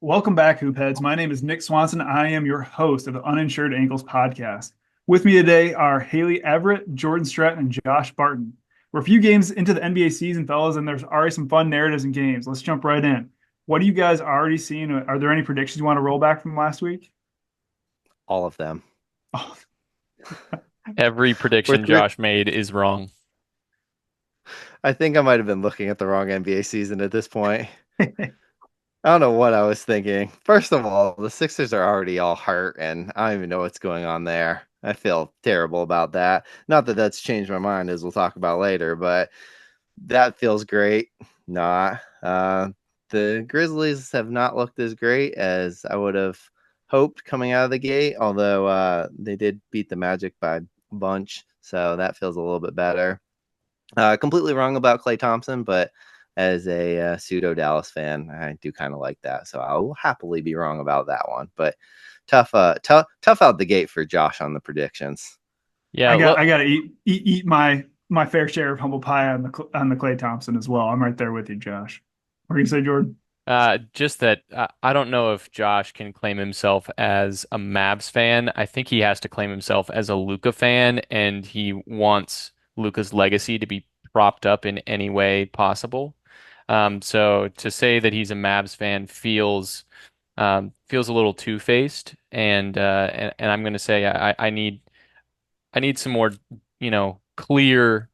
Welcome back, Hoopheads. My name is Nick Swanson. I am your host of the Uninsured Ankles podcast. With me today are Haley Everett, Jordan Stratton, and Josh Barton. We're a few games into the NBA season, fellas, and there's already some fun narratives and games. Let's jump right in. What are you guys already seeing? Are there any predictions you want to roll back from last week? All of them. Oh, Every We're prediction through. Josh made is wrong. I think I might have been looking at the wrong NBA season at this point. I don't know what I was thinking. First of all, the Sixers are already all hurt, and I don't even know what's going on there. I feel terrible about that. Not that that's changed my mind, as we'll talk about later, but that feels great. Not. The Grizzlies have not looked as great as I would have hoped coming out of the gate, although they did beat the Magic by a bunch, so that feels a little bit better. Completely wrong about Clay Thompson, but as a pseudo Dallas fan, I do kind of like that. So I will happily be wrong about that one. But tough out the gate for Josh on the predictions. Yeah, I got to eat my fair share of humble pie on the Clay Thompson as well. I'm right there with you, Josh. What are you say, Jordan? just that I don't know if Josh can claim himself as a Mavs fan. I think he has to claim himself as a Luka fan, and he wants Luka's legacy to be propped up in any way possible. So to say that he's a Mavs fan feels a little two-faced, and I'm going to say I need some more, clear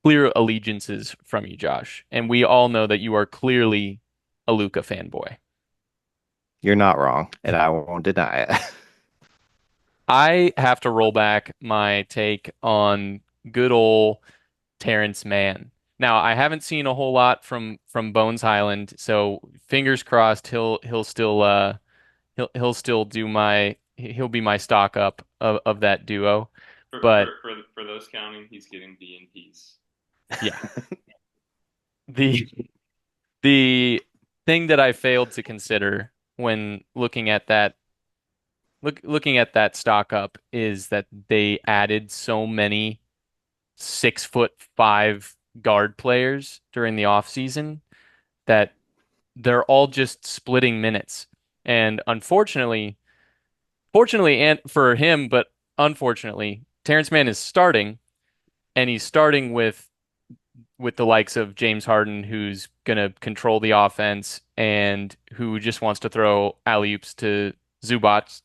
allegiances from you, Josh. And we all know that you are clearly a Luca fanboy. You're not wrong, and I won't deny it. I have to roll back my take on good old Terrence Mann. Now, I haven't seen a whole lot from Bones Highland, so fingers crossed he'll still he'll be my stock up of that duo. For But for for, for those counting, he's getting DNPs. yeah, the the thing that I failed to consider when looking at that stock up is that they added so many 6'5" guard players during the offseason that they're all just splitting minutes. And fortunately and for him, but unfortunately, Terrence Mann is starting, and he's starting with the likes of James Harden, who's going to control the offense and who just wants to throw alley-oops to Zubats,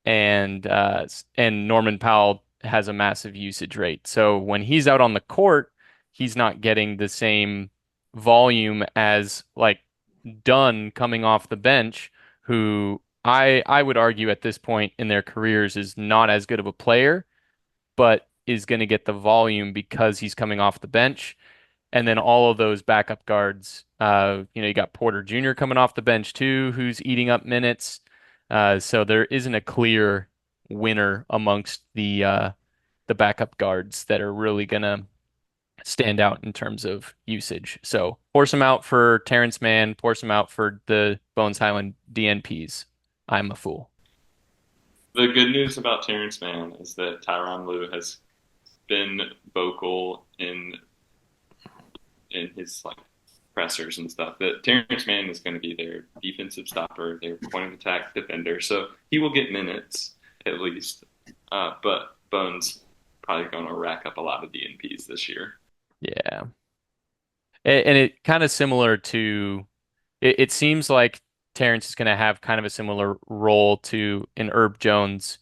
and Norman Powell has a massive usage rate. So when he's out on the court, he's not getting the same volume as like Dunn coming off the bench, who I would argue at this point in their careers is not as good of a player, but is going to get the volume because he's coming off the bench. And then all of those backup guards, you got Porter Jr. coming off the bench too, who's eating up minutes. So there isn't a clear winner amongst the backup guards that are really gonna stand out in terms of usage. So pour some out for Terrence Mann, pour some out for the Bones Highland DNPs. I'm a fool. The good news about Terrence Mann is that Tyronn Lue has been vocal in his like pressers and stuff that Terrence Mann is going to be their defensive stopper, their point of attack defender, so he will get minutes at least. But Bones probably going to rack up a lot of DNPs this year. Yeah. And it kind of similar to it seems like Terrence is going to have kind of a similar role to an Herb Jones,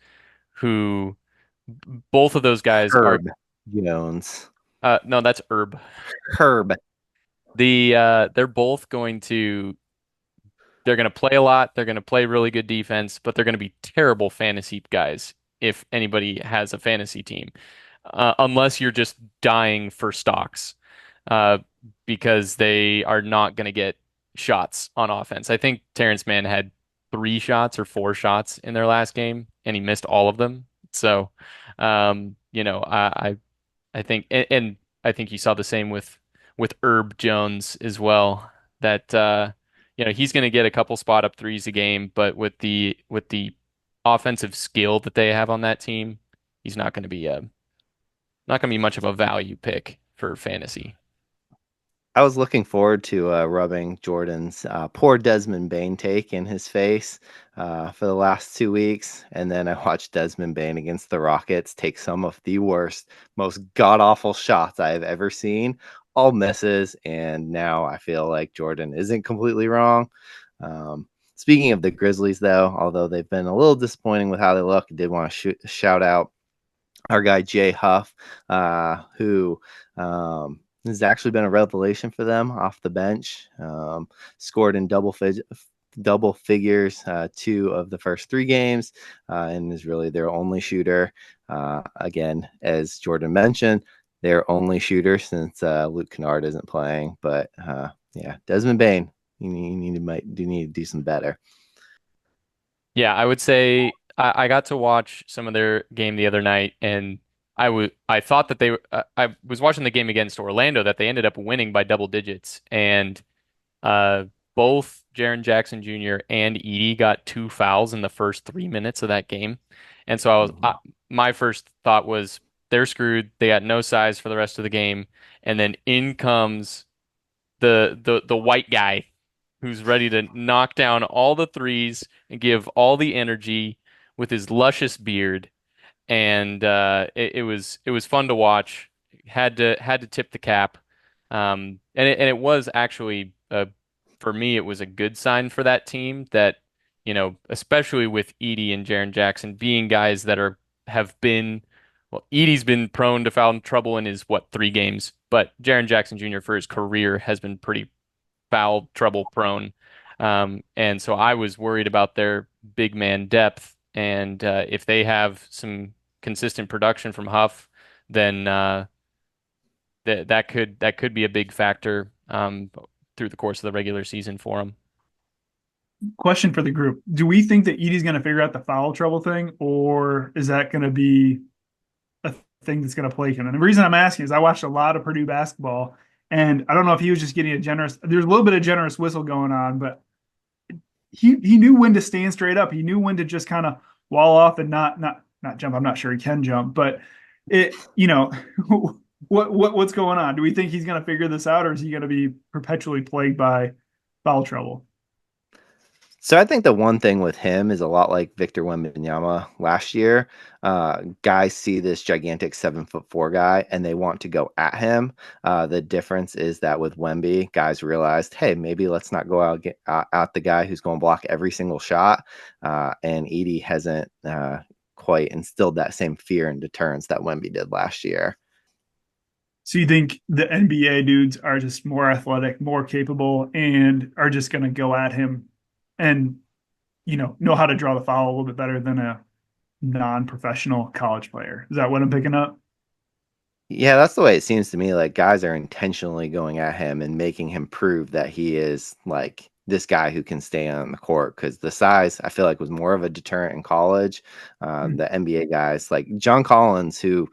who both of those guys are Herb Jones. no, that's Herb. Herb. They're both they're going to play a lot, they're going to play really good defense, but they're going to be terrible fantasy guys if anybody has a fantasy team. Unless you're just dying for stocks. Uh, because they are not going to get shots on offense. I think Terrence Mann had 3 shots or 4 shots in their last game, and he missed all of them. So, I think, and I think you saw the same with Herb Jones as well. That he's going to get a couple spot up threes a game, but with the offensive skill that they have on that team, he's not going to be much of a value pick for fantasy. I was looking forward to rubbing Jordan's poor Desmond Bain take in his face for the last 2 weeks, and then I watched Desmond Bain against the Rockets take some of the worst, most god-awful shots I have ever seen, all misses, and now I feel like Jordan isn't completely wrong. Speaking of the Grizzlies, though, although they've been a little disappointing with how they look, I did want to shout out our guy Jay Huff, who has actually been a revelation for them off the bench. Scored in double figures 2 of the first 3 games, and is really their only shooter. Again, as Jordan mentioned, their only shooter since Luke Kennard isn't playing. But yeah, Desmond Bain, you need to do some better. Yeah, I would say I got to watch some of their game the other night, and I thought that I was watching the game against Orlando that they ended up winning by double digits, and uh, both Jaren Jackson Jr. and Edie got 2 fouls in the first 3 minutes of that game, and so my first thought was they're screwed. They got no size for the rest of the game, and then in comes the white guy who's ready to knock down all the threes and give all the energy with his luscious beard. And it was fun to watch. Had to tip the cap. And it was actually for me it was a good sign for that team that especially with Edie and Jaren Jackson being guys that have been well, Edie's been prone to foul trouble in his 3 games, but Jaren Jackson Jr. for his career has been pretty foul trouble prone. And so I was worried about their big man depth. And if they have some consistent production from Huff, then that could be a big factor through the course of the regular season for them. Question for the group. Do we think that Edie's going to figure out the foul trouble thing, or is that going to be a thing that's going to plague him? And the reason I'm asking is I watched a lot of Purdue basketball, and I don't know if he was just getting there's a little bit of generous whistle going on, but he knew when to stand straight up. He knew when to just kind of wall off and not jump. I'm not sure he can jump, but it, what's going on? Do we think he's going to figure this out, or is he going to be perpetually plagued by foul trouble? So I think the one thing with him is a lot like Victor Wembanyama last year. Guys see this gigantic 7'4" guy and they want to go at him. The difference is that with Wemby, guys realized, hey, maybe let's not go out the guy who's going to block every single shot. And Edie hasn't quite instilled that same fear and deterrence that Wemby did last year. So you think the NBA dudes are just more athletic, more capable, and are just going to go at him and know how to draw the foul a little bit better than a non-professional college player? Is that what I'm picking up? Yeah, that's the way it seems to me. Like guys are intentionally going at him and making him prove that he is like this guy who can stay on the court. Because the size, I feel like, was more of a deterrent in college. The NBA guys, like John Collins, who,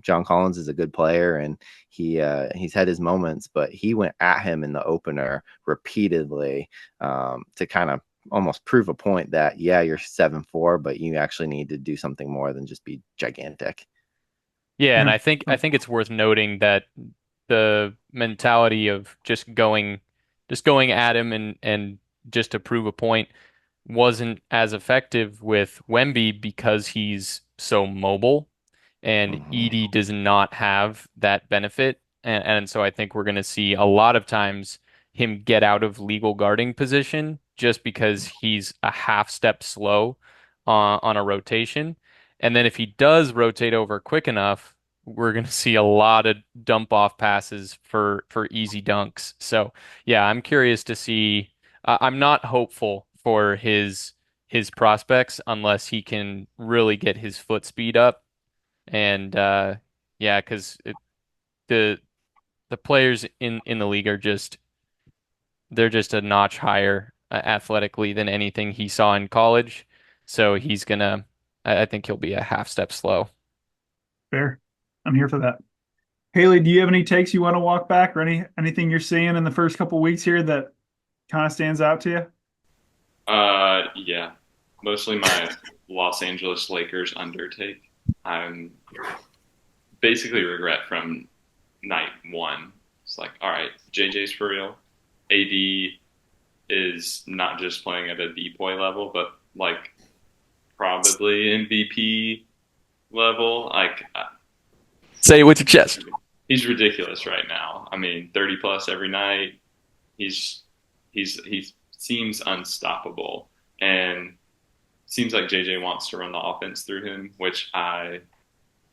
John Collins is a good player and he's had his moments, but he went at him in the opener repeatedly to kind of almost prove a point that, yeah, you're 7'4", but you actually need to do something more than just be gigantic. Yeah, and Yeah. I think it's worth noting that the mentality of just going at him and just to prove a point wasn't as effective with Wemby because he's so mobile and Mhm. Edie does not have that benefit. And so I think we're going to see a lot of times him get out of legal guarding position just because he's a half step slow on a rotation. And then if he does rotate over quick enough, we're going to see a lot of dump off passes for easy dunks. So yeah, I'm curious to see. I'm not hopeful for his prospects unless he can really get his foot speed up. And yeah, because the the players in the league are they're just a notch higher athletically than anything he saw in college. So I think he'll be a half step slow. Fair. I'm here for that. Haley, do you have any takes you want to walk back, or anything you're seeing in the first couple weeks here that kind of stands out to you? Yeah, mostly my Los Angeles Lakers undertake. I'm basically regret from night one. It's like, all right, JJ's for real. AD is not just playing at a DPOY level, but like probably MVP level. Like, Say it with your chest. he's ridiculous right now. I mean, 30 plus every night. He seems unstoppable, and seems like JJ wants to run the offense through him, which I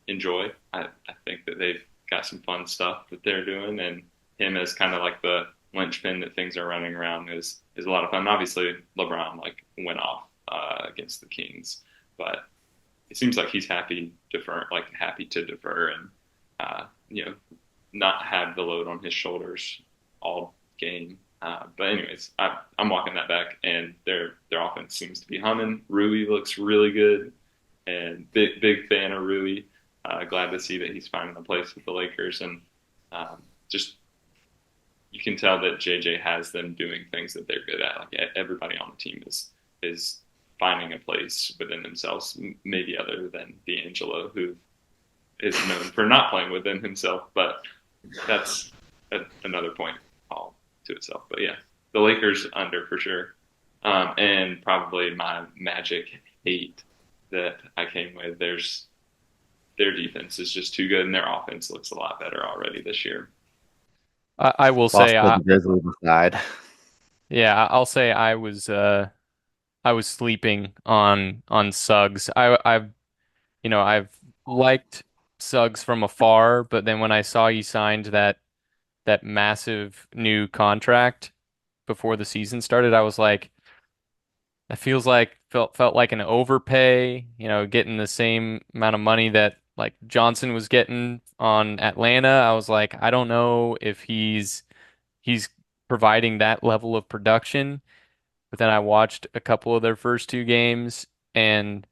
enjoy. I think that they've got some fun stuff that they're doing, and him as kind of like the linchpin that things are running around is a lot of fun. Obviously, LeBron like went off against the Kings, but it seems like he's happy to defer and not have the load on his shoulders all game. But anyways, I'm walking that back, and their offense seems to be humming. Rui looks really good, and big fan of Rui. Glad to see that he's finding a place with the Lakers, and just you can tell that JJ has them doing things that they're good at. Like everybody on the team is finding a place within themselves, maybe other than D'Angelo, who is known for not playing within himself. But that's another point all to itself. But yeah, the Lakers under for sure, and probably my Magic hate that I came with. Their defense is just too good, and their offense looks a lot better already this year. I will Lost say, the Grizzlies aside. yeah, I'll say I was sleeping on Suggs. I've liked Suggs from afar, but then when I saw he signed that massive new contract before the season started, I was like, that felt like an overpay, getting the same amount of money that like Johnson was getting on Atlanta. I was like, I don't know if he's providing that level of production. But then I watched a couple of their first two games, and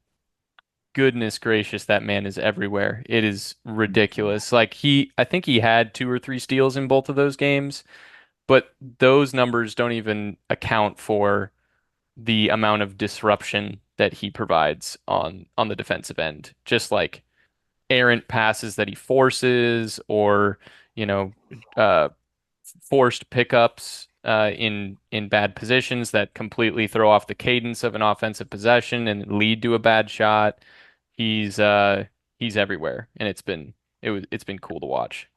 goodness gracious, that man is everywhere. It is ridiculous. I think he had two or three steals in both of those games, but those numbers don't even account for the amount of disruption that he provides on the defensive end. Just like errant passes that he forces, or you know, uh, forced pickups in bad positions that completely throw off the cadence of an offensive possession and lead to a bad shot. He's he's everywhere, and it's been cool to watch.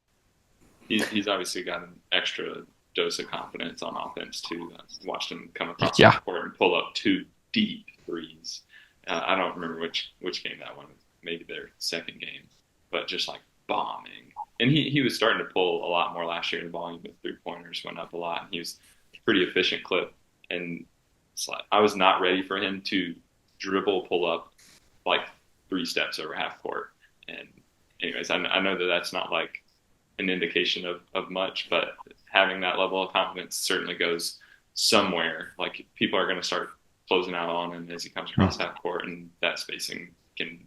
He's obviously got an extra dose of confidence on offense too. Watched him come across the Yeah. court and pull up two deep threes. I don't remember which game that one was. Maybe their second game, but just like bombing. And he was starting to pull a lot more last year. The volume of 3-pointers went up a lot. And he was a pretty efficient clip. And I was not ready for him to dribble, pull up like 3 steps over half court. And anyways, I know that that's not like an indication of much, but having that level of confidence certainly goes somewhere. Like people are going to start closing out on him as he comes across half court, and that spacing can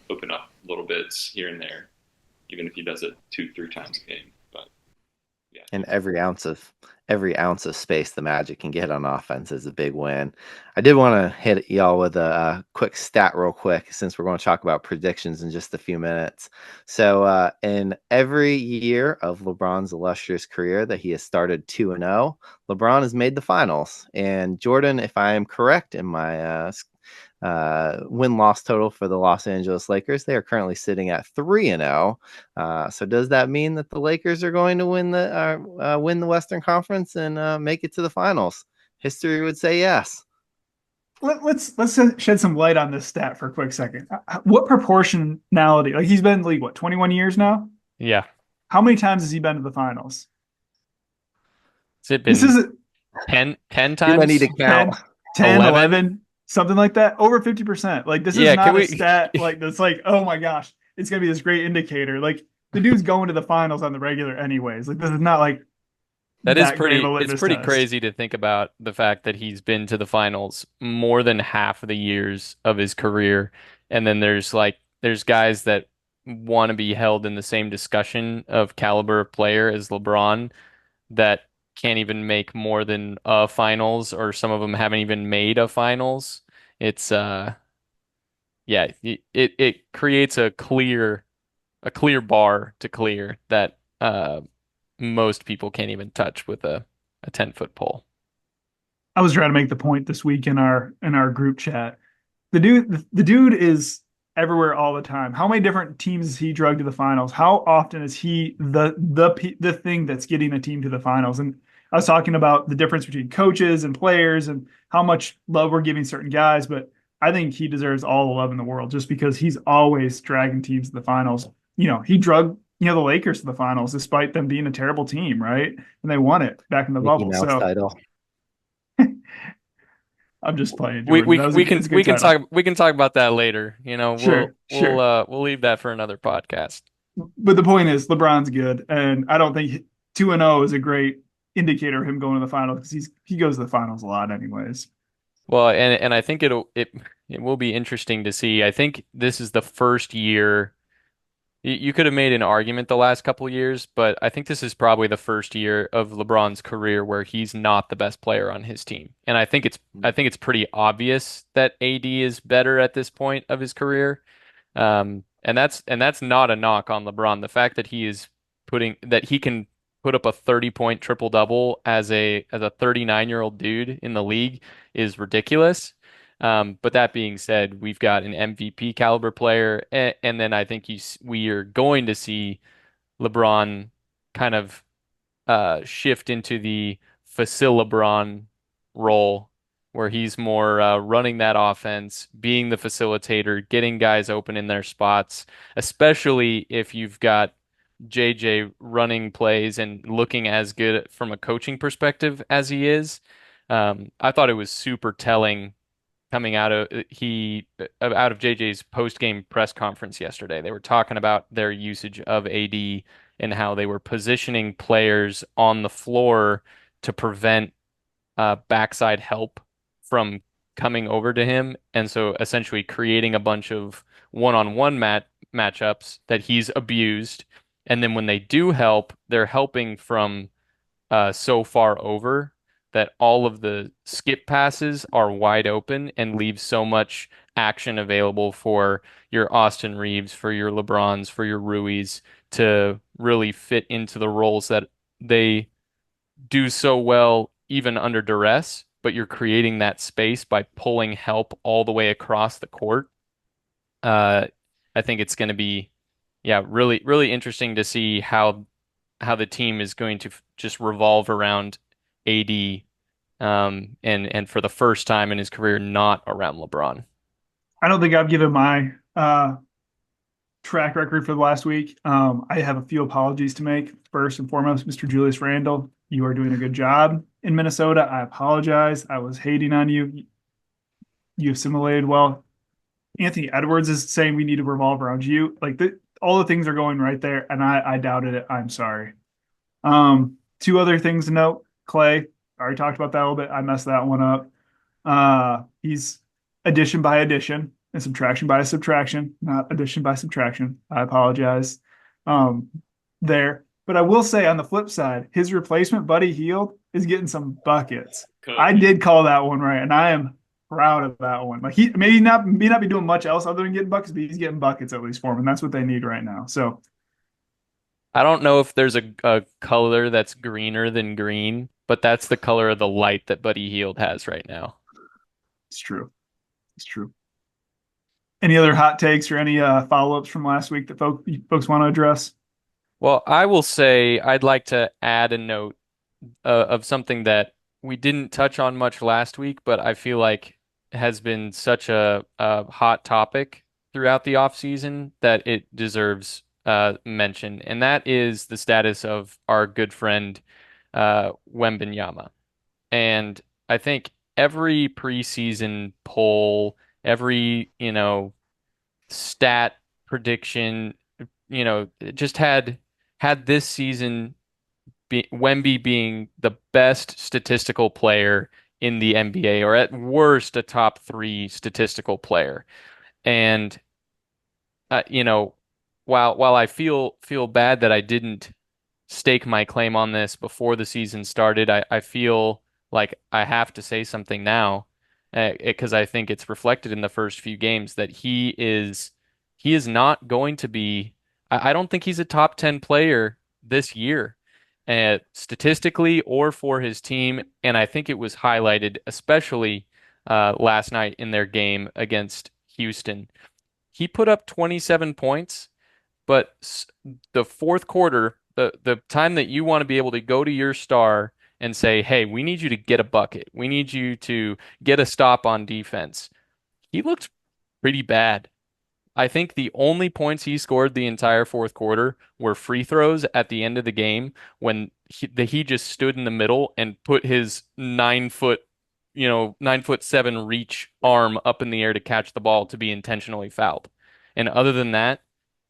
open up little bits here and there, even if he does it 2-3 times a game. But yeah, And every ounce of space the Magic can get on offense is a big win. I did want to hit y'all with a quick stat real quick, since we're going to talk about predictions in just a few minutes. So in every year of LeBron's illustrious career that he has started 2-0, LeBron has made the finals. And Jordan, if I am correct in my win-loss total for the Los Angeles Lakers, they are currently sitting at 3-0. So does that mean that the Lakers are going to win the Western Conference and make it to the finals? History would say yes. Let's shed some light on this stat for a quick second. What proportionality? Like he's been in the league, 21 years now? Yeah. How many times has he been to the finals? Has it been This is 10 Do I times? need to count? 10, 11? 11, something like that. Over 50%. Like this Yeah, is not can a we- stat like that's like, oh my gosh, it's gonna be this great indicator. Like the dude's going to the finals on the regular anyways. Like this is not like That is great of a it's litmus pretty test. crazy to think about the fact that he's been to the finals more than half of the years of his career. And then there's guys that want to be held in the same discussion of caliber of player as LeBron that can't even make more than a finals, or some of them haven't even made a finals. It's yeah, it creates a clear bar to clear that most people can't even touch with a 10-foot pole. I was trying to make the point this week in our group chat. The dude is everywhere all the time. How many different teams has he drugged to the finals? How often is he the thing that's getting a team to the finals? And I was talking about the difference between coaches and players and how much love we're giving certain guys, but I think he deserves all the love in the world just because he's always dragging teams to the finals. He drugged the Lakers to the finals despite them being a terrible team, right? And they won it back in the Mickey bubble. Mouse So title. I'm just playing, We Jordan. we That was we it's can a good we can title. talk about that later. Sure, sure. We'll leave that for another podcast. But the point is, LeBron's good, and I don't think 2-0 is a great indicator of him going to the finals because he goes to the finals a lot, anyways. Well, and I think it will be interesting to see. I think this is the first year. You could have made an argument the last couple of years, but I think this is probably the first year of LeBron's career where he's not the best player on his team. And I think it's pretty obvious that AD is better at this point of his career. And that's not a knock on LeBron. The fact that he can put up a 30-point triple double as a 39-year-old dude in the league is ridiculous. But that being said, we've got an MVP caliber player, and then I think we are going to see LeBron kind of shift into the LeBron role, where he's more running that offense, being the facilitator, getting guys open in their spots, especially if you've got JJ running plays and looking as good from a coaching perspective as he is. I thought it was super telling coming out of JJ's post-game press conference yesterday. They were talking about their usage of AD and how they were positioning players on the floor to prevent backside help from coming over to him, and so essentially creating a bunch of one-on-one matchups that he's abused. And then when they do help, they're helping from so far over that all of the skip passes are wide open and leave so much action available for your Austin Reeves, for your LeBrons, for your Ruiz to really fit into the roles that they do so well even under duress, but you're creating that space by pulling help all the way across the court. Uh, I think it's going to be, yeah, really, really interesting to see how the team is going to just revolve around AD, and for the first time in his career, not around LeBron. I don't think I've given my track record for the last week. I have a few apologies to make. First and foremost, Mr. Julius Randle, you are doing a good job in Minnesota. I apologize. I was hating on you. You assimilated well. Anthony Edwards is saying we need to revolve around you. All the things are going right there, and I doubted it. I'm sorry. Two other things to note. Clay, I already talked about that a little bit. I messed that one up. He's addition by addition and subtraction by subtraction, not addition by subtraction. I apologize there. But I will say on the flip side, his replacement, Buddy Hield, is getting some buckets. I did call that one right, and I am proud of that one. Like he may not be doing much else other than getting buckets, but he's getting buckets at least for him, and that's what they need right now. So I don't know if there's a color that's greener than green, but that's the color of the light that Buddy Hield has right now. it's true. It's true. Any other hot takes or any follow-ups from last week that folks want to address? Well, I will say I'd like to add a note of something that we didn't touch on much last week, but I feel like has been such a hot topic throughout the offseason that it deserves mention, and that is the status of our good friend Wembanyama. And I think every preseason poll, every, stat prediction, it just had this season Wemby being the best statistical player in the NBA, or at worst a top three statistical player. And uh, you know, while I feel bad that I didn't stake my claim on this before the season started, I feel like I have to say something now, because I think it's reflected in the first few games that he is not going to be. I don't think he's a top 10 player this year. statistically or for his team. And I think it was highlighted, especially last night in their game against Houston. He put up 27 points, but the fourth quarter, the time that you want to be able to go to your star and say, hey, we need you to get a bucket. We need you to get a stop on defense. He looked pretty bad. I think the only points he scored the entire fourth quarter were free throws at the end of the game when he just stood in the middle and put his 9 foot, 9'7" reach arm up in the air to catch the ball to be intentionally fouled. And other than that,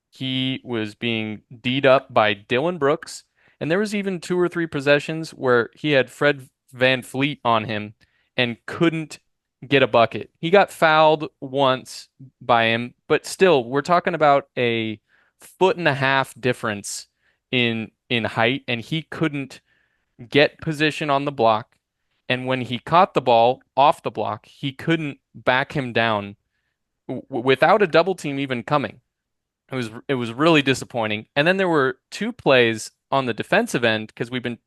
he was being D'd up by Dylan Brooks. And there was even 2 or 3 possessions where he had Fred VanVleet on him and couldn't get a bucket. He got fouled once by him, but still, we're talking about a 1.5 foot difference in height, and he couldn't get position on the block. And when he caught the ball off the block, he couldn't back him down without a double team even coming. It was really disappointing. And then there were 2 plays on the defensive end because we've been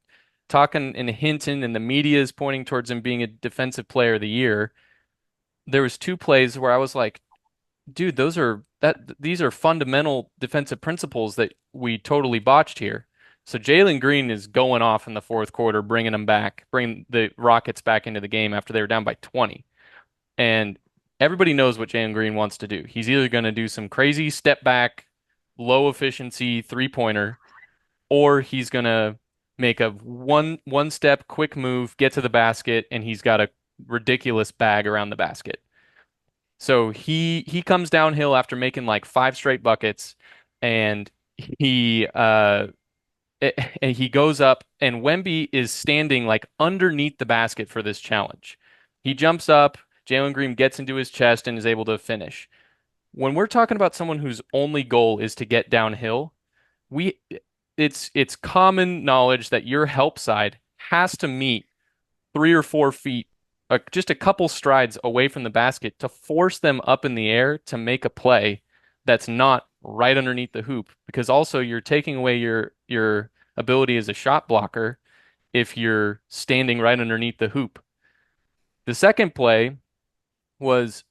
talking and hinting, and the media is pointing towards him being a defensive player of the year. There was 2 plays where I was like, dude, these are fundamental defensive principles that we totally botched here. So Jalen Green is going off in the fourth quarter, bringing the Rockets back into the game after they were down by 20. And everybody knows what Jalen Green wants to do. He's either going to do some crazy step back, low efficiency 3-pointer, or he's going to make a one step quick move, get to the basket, and he's got a ridiculous bag around the basket. So he comes downhill after making like 5 straight buckets, and he he goes up, and Wemby is standing like underneath the basket for this challenge. He jumps up, Jalen Green gets into his chest and is able to finish. When we're talking about someone whose only goal is to get downhill, we it's common knowledge that your help side has to meet 3 or 4 feet, just a couple strides away from the basket to force them up in the air to make a play that's not right underneath the hoop. Because also you're taking away your ability as a shot blocker if you're standing right underneath the hoop. The second play was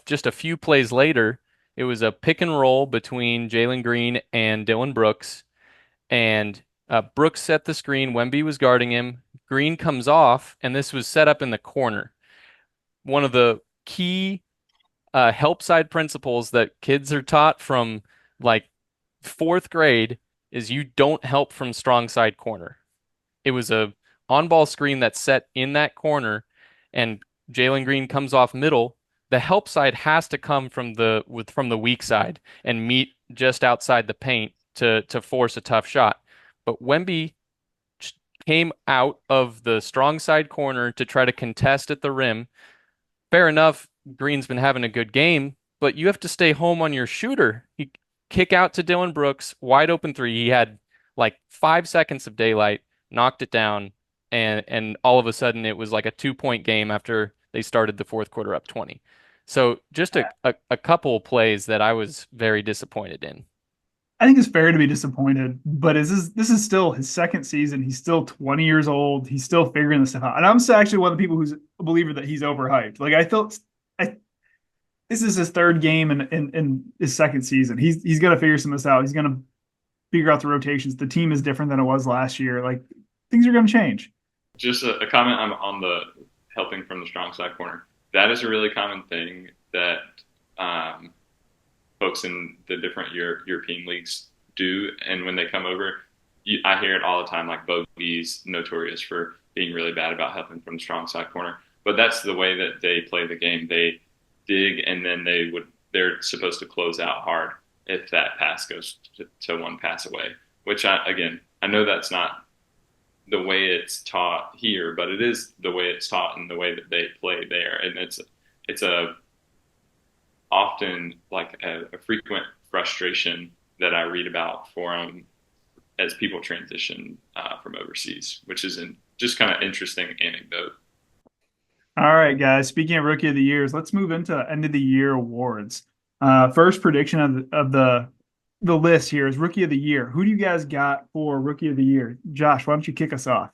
just a few plays later. It was a pick and roll between Jalen Green and Dylan Brooks, and Brooks set the screen. Wemby was guarding him. Green comes off, and this was set up in the corner. One of the key help side principles that kids are taught from like fourth grade is you don't help from strong side corner. It was a on-ball screen that's set in that corner, and Jalen Green comes off middle. The help side has to come from the weak side and meet just outside the paint to force a tough shot. But Wemby came out of the strong side corner to try to contest at the rim. Fair enough, Green's been having a good game, but you have to stay home on your shooter. He kick out to Dylan Brooks, wide open three. He had like 5 seconds of daylight, knocked it down, and all of a sudden it was like a 2-point game after they started the fourth quarter up 20. So just a couple plays that I was very disappointed in. I think it's fair to be disappointed, but this is still his second season. He's still 20 years old. He's still figuring this stuff out. And I'm still actually one of the people who's a believer that he's overhyped. Like this is his third game in his second season. He's gonna figure some of this out. He's gonna figure out the rotations. The team is different than it was last year. Like things are gonna change. Just a comment on the helping from the strong side corner. That is a really common thing that folks in the different European leagues do. And when they come over, I hear it all the time, like Bogey's notorious for being really bad about helping from the strong side corner. But that's the way that they play the game. They dig, and then they're supposed to close out hard if that pass goes to one pass away, which I know that's not the way it's taught here, but it is the way it's taught and the way that they play there. And it's often like a frequent frustration that I read about for them as people transition from overseas, which is just kind of interesting anecdote. All right, guys. Speaking of rookie of the years, let's move into end of the year awards. First prediction of the the list here is Rookie of the Year. Who do you guys got for Rookie of the Year? Josh, why don't you kick us off?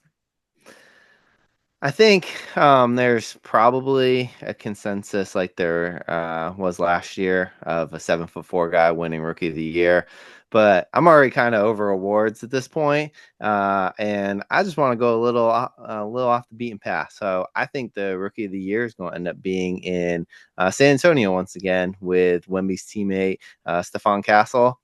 I think there's probably a consensus like there was last year of a 7'4" guy winning Rookie of the Year, but I'm already kind of over awards at this point, and I just want to go a little off the beaten path. So I think the Rookie of the Year is going to end up being in San Antonio once again with Wemby's teammate Stephon Castle.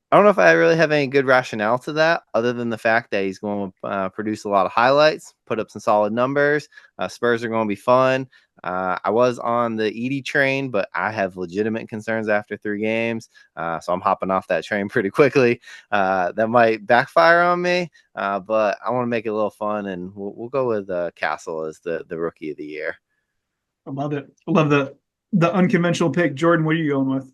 I don't know if I really have any good rationale to that other than the fact that he's going to produce a lot of highlights, put up some solid numbers. Spurs are going to be fun. I was on the Edie train, but I have legitimate concerns after 3 games. So I'm hopping off that train pretty quickly. That might backfire on me, but I want to make it a little fun, and we'll go with Castle as the Rookie of the Year. I love it. I love the unconventional pick. Jordan, what are you going with?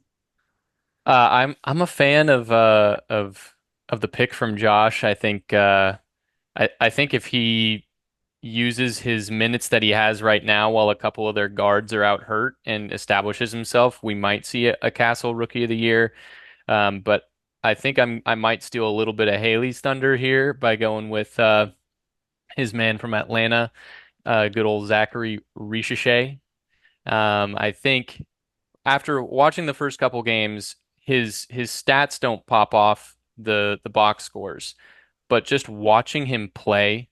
I'm a fan of the pick from Josh. I think I think if he uses his minutes that he has right now while a couple of their guards are out hurt and establishes himself, we might see a Castle Rookie of the Year. But I think I might steal a little bit of Haley's thunder here by going with his man from Atlanta, good old Zachary Ricochet. I think after watching the first couple games, his stats don't pop off the box scores, but just watching him play,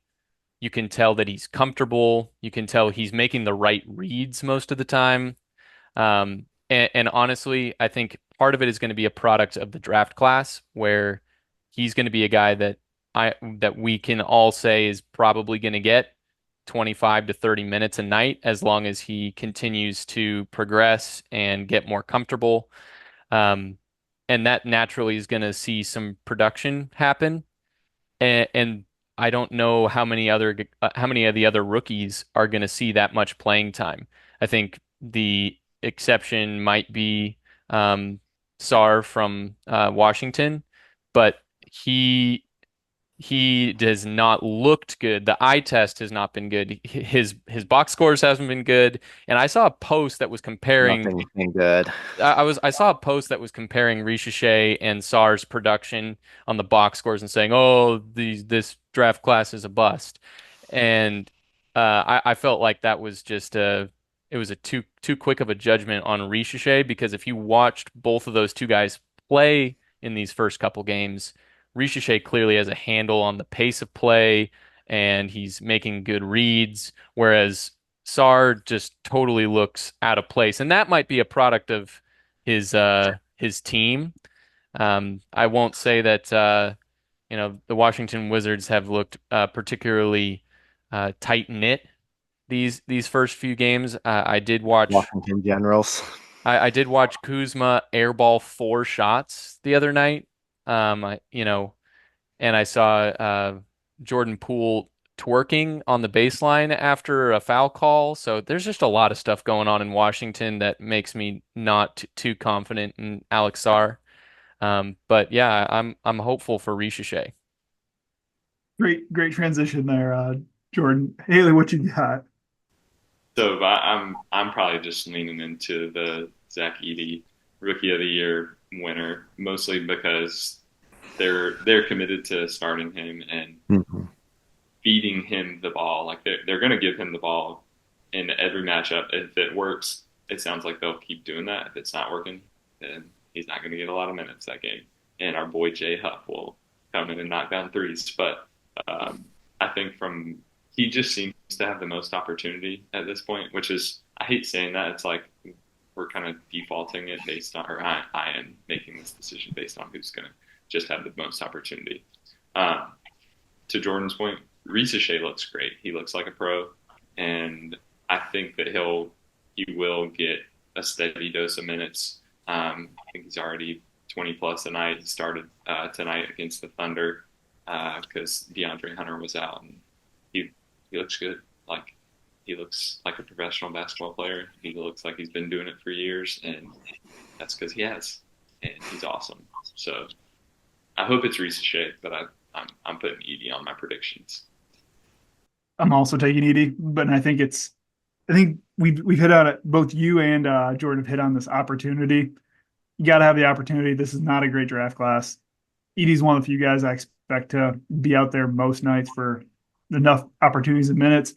you can tell that he's comfortable. You can tell he's making the right reads most of the time. And honestly, I think part of it is going to be a product of the draft class where he's going to be a guy that we can all say is probably going to get 25 to 30 minutes a night as long as he continues to progress and get more comfortable. Um, and that naturally is going to see some production happen. And I don't know how many of the other rookies are going to see that much playing time. I think the exception might be Sar from Washington, but he does not looked good. The eye test has not been good. His box scores hasn't been good. And I saw a post that was comparing Nothing's been good. I saw a post that was comparing Ricochet and Sar's production on the box scores and saying, "Oh, this draft class is a bust," and I felt like that was just it was a too quick of a judgment on Ricochet because if you watched both of those two guys play in these first couple games, Ricochet clearly has a handle on the pace of play and he's making good reads, whereas Sar just totally looks out of place, and that might be a product of his team. I won't say that the Washington Wizards have looked particularly tight knit these first few games. Washington Generals. I did watch Kuzma airball 4 shots the other night. And I saw Jordan Poole twerking on the baseline after a foul call. So there's just a lot of stuff going on in Washington that makes me not too confident in Alex Sarr. But yeah, I'm hopeful for Ricochet. Great transition there, Jordan. Haley, what you got? So I'm probably just leaning into the Zach Edey Rookie of the Year winner, mostly because they're committed to starting him and feeding him the ball. Like they're going to give him the ball in every matchup. If it works, it sounds like they'll keep doing that. If it's not working, then he's not going to get a lot of minutes that game. And our boy Jay Huff will come in and knock down threes. But I think he just seems to have the most opportunity at this point, which is, I hate saying that. It's like we're kind of defaulting it based on, or I am making this decision based on who's going to just have the most opportunity. To Jordan's point, Ricochet looks great. He looks like a pro, and I think that he will get a steady dose of minutes. I think he's already 20 plus a night. He started tonight against the Thunder because DeAndre Hunter was out, and he looks good. Like he looks like a professional basketball player. He looks like he's been doing it for years, and that's because he has, and he's awesome. So I hope it's Ricochet, but I'm putting Edey on my predictions. I'm also taking Edey, but I think we've hit on it. Both you and Jordan have hit on this opportunity. You got to have the opportunity. This is not a great draft class. Edey's one of the few guys I expect to be out there most nights for enough opportunities and minutes.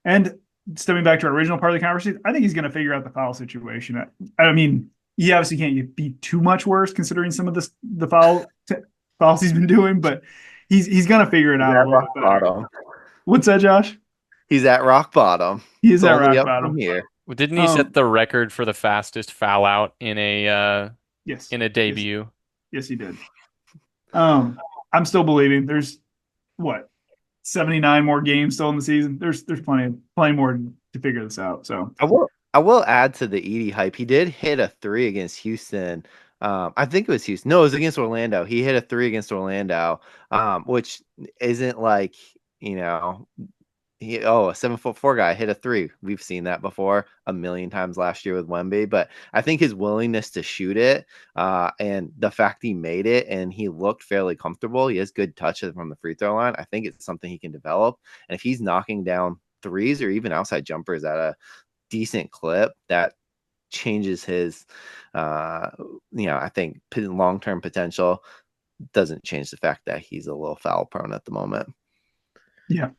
And stepping back to our original part of the conversation, I think he's going to figure out the foul situation. I mean, he obviously can't be too much worse considering some of the fouls he's been doing, but he's going to figure it out a little bit better. Bottom. What's that, Josh? He's at rock bottom. He is It's at only rock up bottom. from here. Didn't he set the record for the fastest foul out in a yes in a debut? Yes, he did. I'm still believing. There's 79 more games still in the season. There's plenty more to figure this out. So I will add to the Edey hype. He did hit a 3 against Houston. I think it was Houston. No, it was against Orlando. He hit a 3 against Orlando, which isn't like, a 7'4" guy hit a 3. We've seen that before a million times last year with Wemby, but I think his willingness to shoot it, and the fact he made it and he looked fairly comfortable. He has good touches from the free throw line. I think it's something he can develop. And if he's knocking down threes or even outside jumpers at a decent clip, that changes his, I think long-term potential. Doesn't change the fact that he's a little foul prone at the moment. Yeah.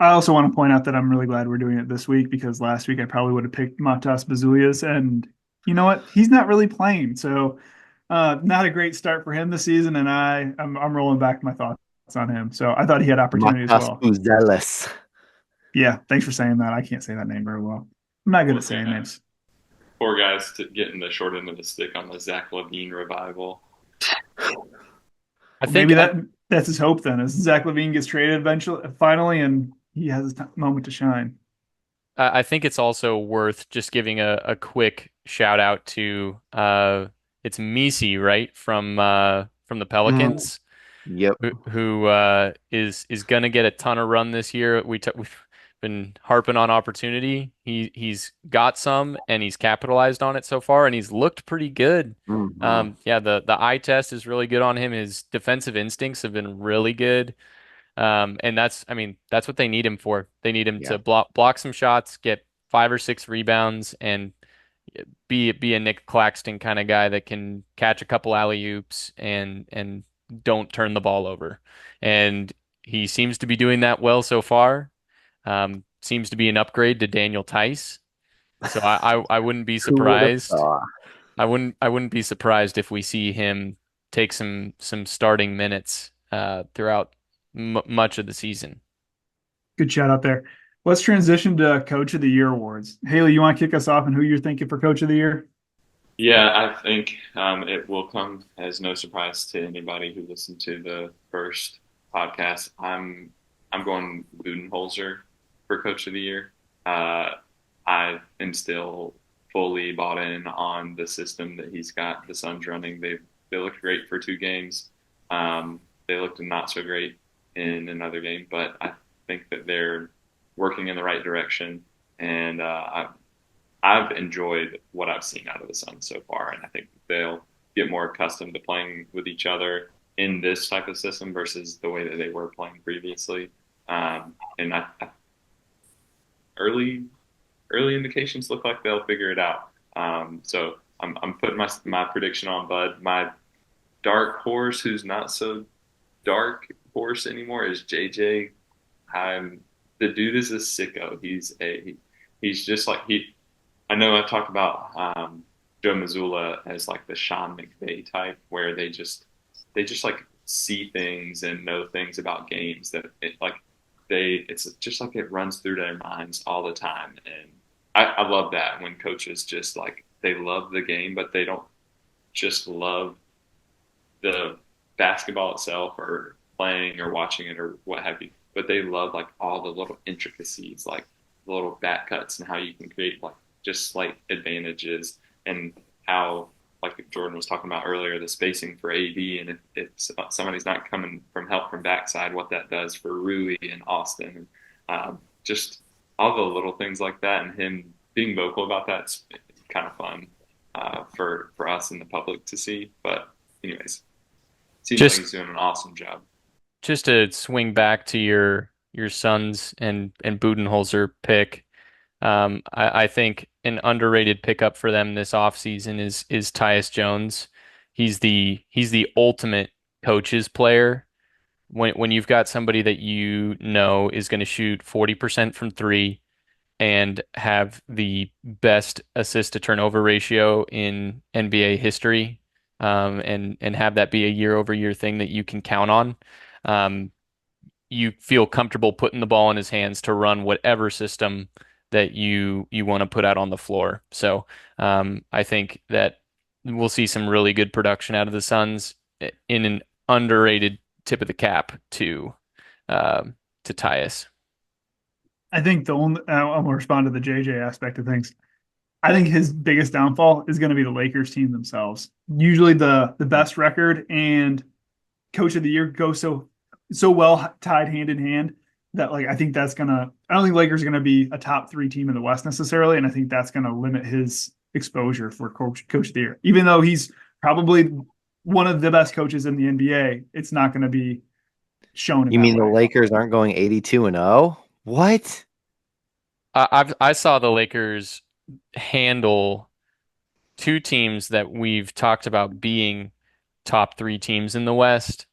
I also want to point out that I'm really glad we're doing it this week, because last week I probably would have picked Matas Bazulias, and you know what? He's not really playing. So not a great start for him this season, and I'm rolling back my thoughts on him. So I thought he had opportunity as well. Buzelis. Yeah, thanks for saying that. I can't say that name very well. I'm not good at saying names. Poor guys getting the short end of the stick on the Zach LaVine revival. I think maybe that's his hope then, is Zach LaVine gets traded finally, and he has his moment to shine. I think it's also worth just giving a quick shout out to it's Misi, right, from the Pelicans. Yep. Who is going to get a ton of run this year. We've been harping on opportunity. He's got some, and he's capitalized on it so far, and he's looked pretty good. Mm-hmm. The eye test is really good on him. His defensive instincts have been really good. And that's what they need him for. They need him to block some shots, get 5 or 6 rebounds, and be a Nick Claxton kind of guy that can catch a couple alley-oops and don't turn the ball over. And he seems to be doing that well so far. Seems to be an upgrade to Daniel Tice. So I wouldn't be surprised. I wouldn't be surprised if we see him take some starting minutes throughout much of the season. Good shout out there. Let's transition to Coach of the Year awards. Haley, you want to kick us off and who you're thinking for Coach of the Year? Yeah, I think it will come as no surprise to anybody who listened to the first podcast. I'm going Budenholzer for Coach of the Year. I am still fully bought in on the system that he's got the Suns running. They looked great for 2 games. They looked not so great in another game, but I think that they're working in the right direction, and I've enjoyed what I've seen out of the Suns so far, and I think they'll get more accustomed to playing with each other in this type of system versus the way that they were playing previously. And early indications look like they'll figure it out. So I'm putting my prediction on Bud. My dark horse, who's not so dark horse anymore, is JJ. The dude is a sicko. He's just like I know I talked about Joe Mazzulla as like the Sean McVay type, where they just like see things and know things about games that it's just like it runs through their minds all the time. And I love that when coaches just like, they love the game, but they don't just love the basketball itself or playing or watching it or what have you, but they love like all the little intricacies, like the little back cuts and how you can create like just slight advantages, and how, like Jordan was talking about earlier, the spacing for AD, and if somebody's not coming from help from backside, what that does for Rui and Austin, and just all the little things like that, and him being vocal about that's kind of fun for us and the public to see. But anyways, seems like he's doing an awesome job. Just to swing back to your Suns and Budenholzer pick, I think an underrated pickup for them this offseason is Tyus Jones. He's the ultimate coach's player. When you've got somebody that you know is going to shoot 40% from three and have the best assist to turnover ratio in NBA history, and have that be a year over year thing that you can count on. Um, you feel comfortable putting the ball in his hands to run whatever system that you want to put out on the floor. So I think that we'll see some really good production out of the Suns in an underrated tip of the cap to Tyus. I think I'm gonna respond to the JJ aspect of things. I think his biggest downfall is going to be the Lakers team themselves. Usually the best record and coach of the year go so well tied hand in hand that like I think that's gonna I don't think Lakers are gonna be a top three team in the West necessarily, and I think that's gonna limit his exposure for coach of the year. Even though he's probably one of the best coaches in the NBA, it's not gonna be shown in You that mean the way. Lakers aren't going 82-0? What? I saw the Lakers handle two teams that we've talked about being top three teams in the West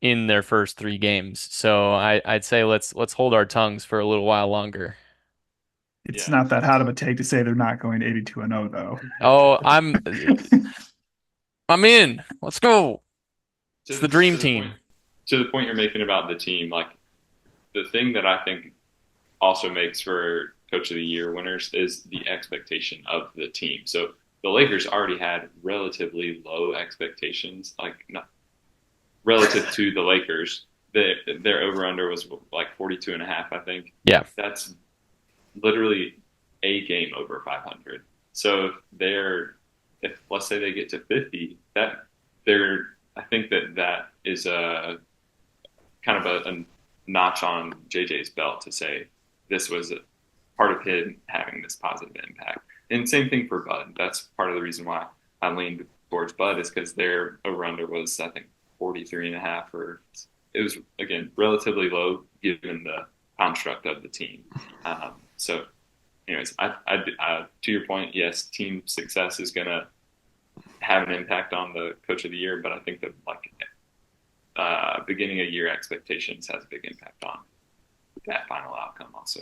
in their first three games. So I'd say let's hold our tongues for a little while longer. It's Yeah. not that hot of a take to say they're not going 82-0 though. Oh, I'm in. Let's go. It's the dream team. To the point you're making about the team, like the thing that I think also makes for Coach of the Year winners is the expectation of the team. So the Lakers already had relatively low expectations, like not relative to the Lakers. Their over under was like 42.5, I think. Yeah. That's literally a game over 500. So if let's say they get to 50, I think that is a kind of a notch on JJ's belt to say this was a part of him having this positive impact. And same thing for Bud. That's part of the reason why I leaned towards Bud is because their over-under was, I think, 43.5, or it was, again, relatively low given the construct of the team. So anyways, to your point, yes, team success is going to have an impact on the Coach of the Year, but I think that beginning of year expectations has a big impact on that final outcome also.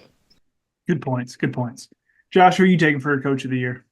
Good points. Good points. Josh, who are you taking for Coach of the Year?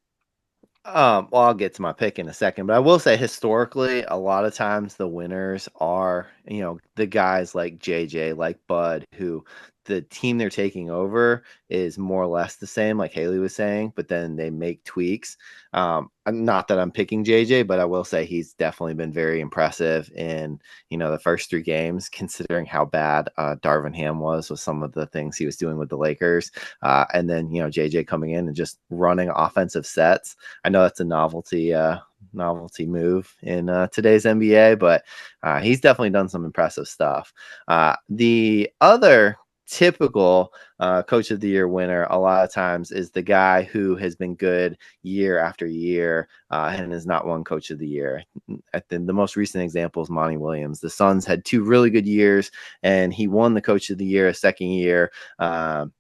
Well, I'll get to my pick in a second, but I will say historically, a lot of times the winners are, the guys like JJ, like Bud, who the team they're taking over is more or less the same, like Haley was saying, but then they make tweaks. Not that I'm picking JJ, but I will say he's definitely been very impressive in, the first three games, considering how bad Darvin Ham was with some of the things he was doing with the Lakers. And then, JJ coming in and just running offensive sets. I know that's a novelty move in today's NBA, but he's definitely done some impressive stuff. The other typical Coach of the Year winner a lot of times is the guy who has been good year after year and has not won Coach of the Year. I think the most recent example is Monty Williams. The Suns had two really good years, and he won the Coach of the Year a second year, kind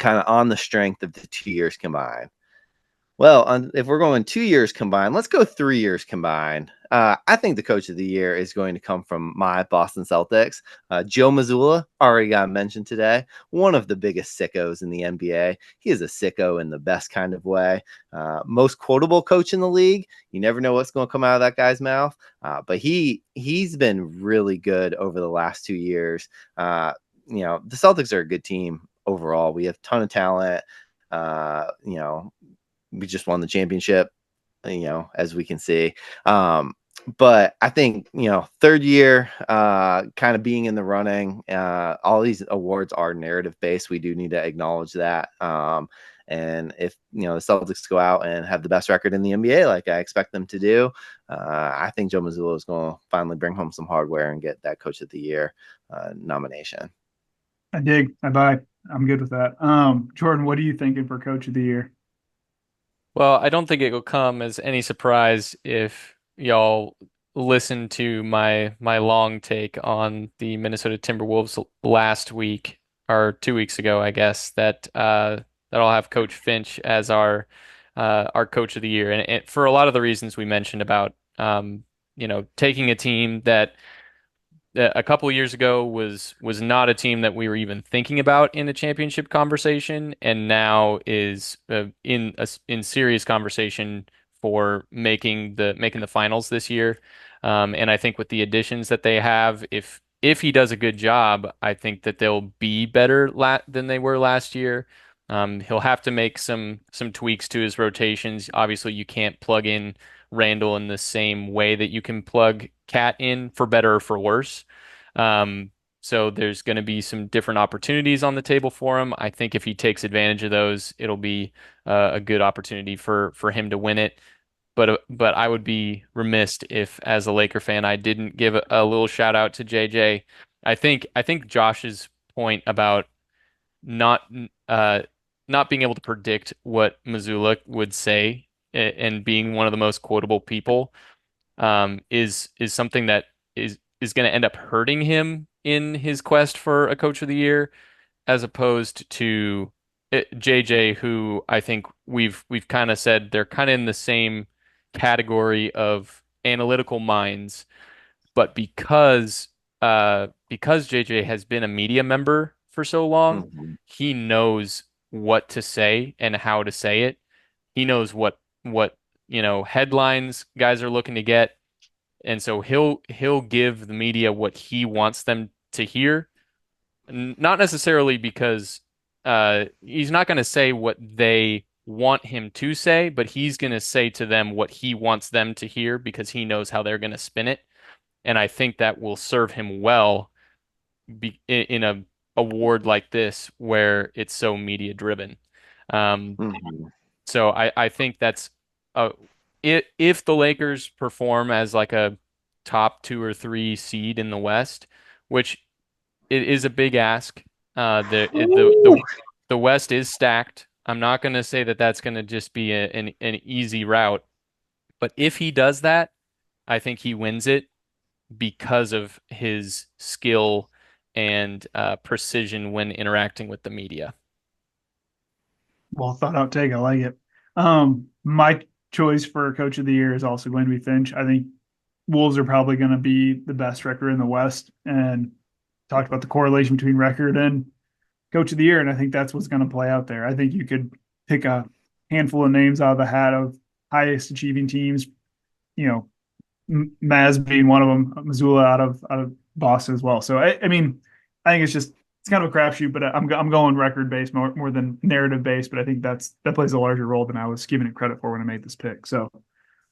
of on the strength of the 2 years combined. Well, if we're going 2 years combined, let's go 3 years combined. I think the Coach of the Year is going to come from my Boston Celtics. Joe Mazzulla already got mentioned today. One of the biggest sickos in the NBA. He is a sicko in the best kind of way. Most quotable coach in the league. You never know what's going to come out of that guy's mouth. But he's been really good over the last 2 years. The Celtics are a good team overall. We have a ton of talent. We just won the championship, as we can see. But I think, third year, kind of being in the running, all these awards are narrative based. We do need to acknowledge that. And if, the Celtics go out and have the best record in the NBA, like I expect them to do, I think Joe Mazzulla is going to finally bring home some hardware and get that Coach of the Year nomination. I dig. I buy. I'm good with that. Jordan, what are you thinking for Coach of the Year? Well, I don't think it will come as any surprise if y'all listen to my long take on the Minnesota Timberwolves last week or 2 weeks ago, I guess, that the that I'll have Coach Finch as our coach of the year, and for a lot of the reasons we mentioned about taking a team that a couple of years ago was not a team that we were even thinking about in the championship conversation, and now is in serious conversation for making the finals this year. And I think with the additions that they have, if he does a good job, I think that they'll be better than they were last year. He'll have to make some tweaks to his rotations. Obviously, you can't plug in Randall in the same way that you can plug Cat in, for better or for worse. Um, so there's going to be some different opportunities on the table for him. I think if he takes advantage of those, it'll be a good opportunity for him to win it. But I would be remiss if, as a Laker fan, I didn't give a little shout out to JJ. I think Josh's point about not uh not being able to predict what Missoula would say, and being one of the most quotable people, is something that is going to end up hurting him in his quest for a coach of the year, as opposed to JJ, who I think we've kind of said they're kind of in the same category of analytical minds, but because JJ has been a media member for so long, Mhm. he knows what to say and how to say it. He knows what headlines guys are looking to get, and so he'll give the media what he wants them to hear. Not necessarily because he's not going to say what they want him to say, but he's going to say to them what he wants them to hear because he knows how they're going to spin it. And I think that will serve him well in a award like this where it's so media driven. Um, Mhm. so I think that's uh, if the Lakers perform as like a top 2 or 3 seed in the West, which it is a big ask. The West is stacked. I'm not going to say that that's going to just be an easy route, but if he does that, I think he wins it because of his skill and precision when interacting with the media. Well thought out take. I like it. My choice for coach of the year is also going to be Finch. I think Wolves are probably going to be the best record in the West, and talked about the correlation between record and coach of the year, and I think that's what's going to play out there. I think you could pick a handful of names out of the hat of highest achieving teams. You know, Maz being one of them, Missoula out of Boston as well. So I mean, I think it's kind of a crapshoot, but I'm going record based more than narrative based. But I think that plays a larger role than I was giving it credit for when I made this pick. So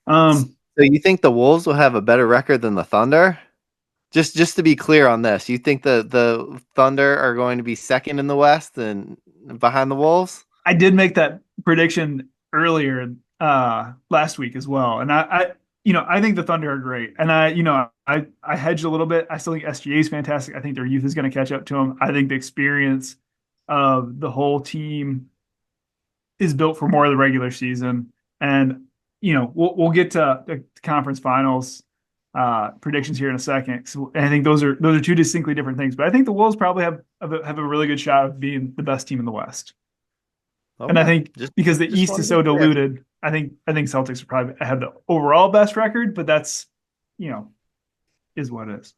So you think the Wolves will have a better record than the Thunder? Just to be clear on this, you think the Thunder are going to be second in the West and behind the Wolves? I did make that prediction earlier last week as well, and I think the Thunder are great, and I hedged a little bit. I still think SGA is fantastic. I think their youth is going to catch up to them. I think the experience of the whole team is built for more of the regular season, and we'll get to the conference finals predictions here in a second. So I think those are two distinctly different things, but I think the Wolves probably have a really good shot of being the best team in the West. And I Okay. think Just because the just East want is to be so clear. diluted, I think Celtics are probably have the overall best record, but that's you know is what it is.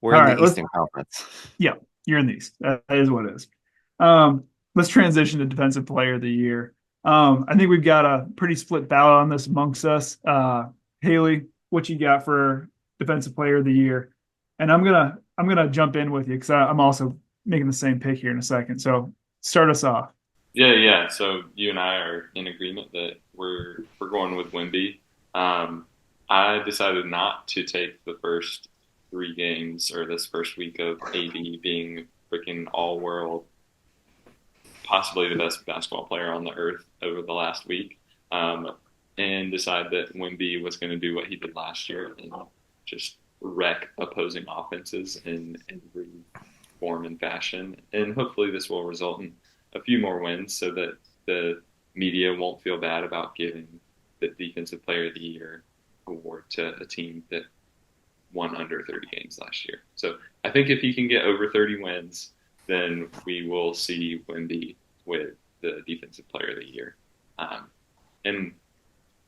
We're All in the right, Eastern Conference. yeah, you're in the East. That is what it is. Let's transition to defensive player of the year. I think we've got a pretty split ballot on this amongst us. Haley, what you got for defensive player of the year? And I'm gonna jump in with you because I'm also making the same pick here in a second. So start us off. Yeah, yeah. So you and I are in agreement that we're going with Wimby. I decided not to take the first 3 games or this first week of AD being freaking all world, possibly the best basketball player on the earth over the last week, and decide that Wimby was going to do what he did last year and just wreck opposing offenses in every form and fashion. And hopefully, this will result in a few more wins so that the media won't feel bad about giving the Defensive Player of the Year award to a team that won under 30 games last year. So I think if he can get over 30 wins, then we will see Wemby with the defensive player of the year. And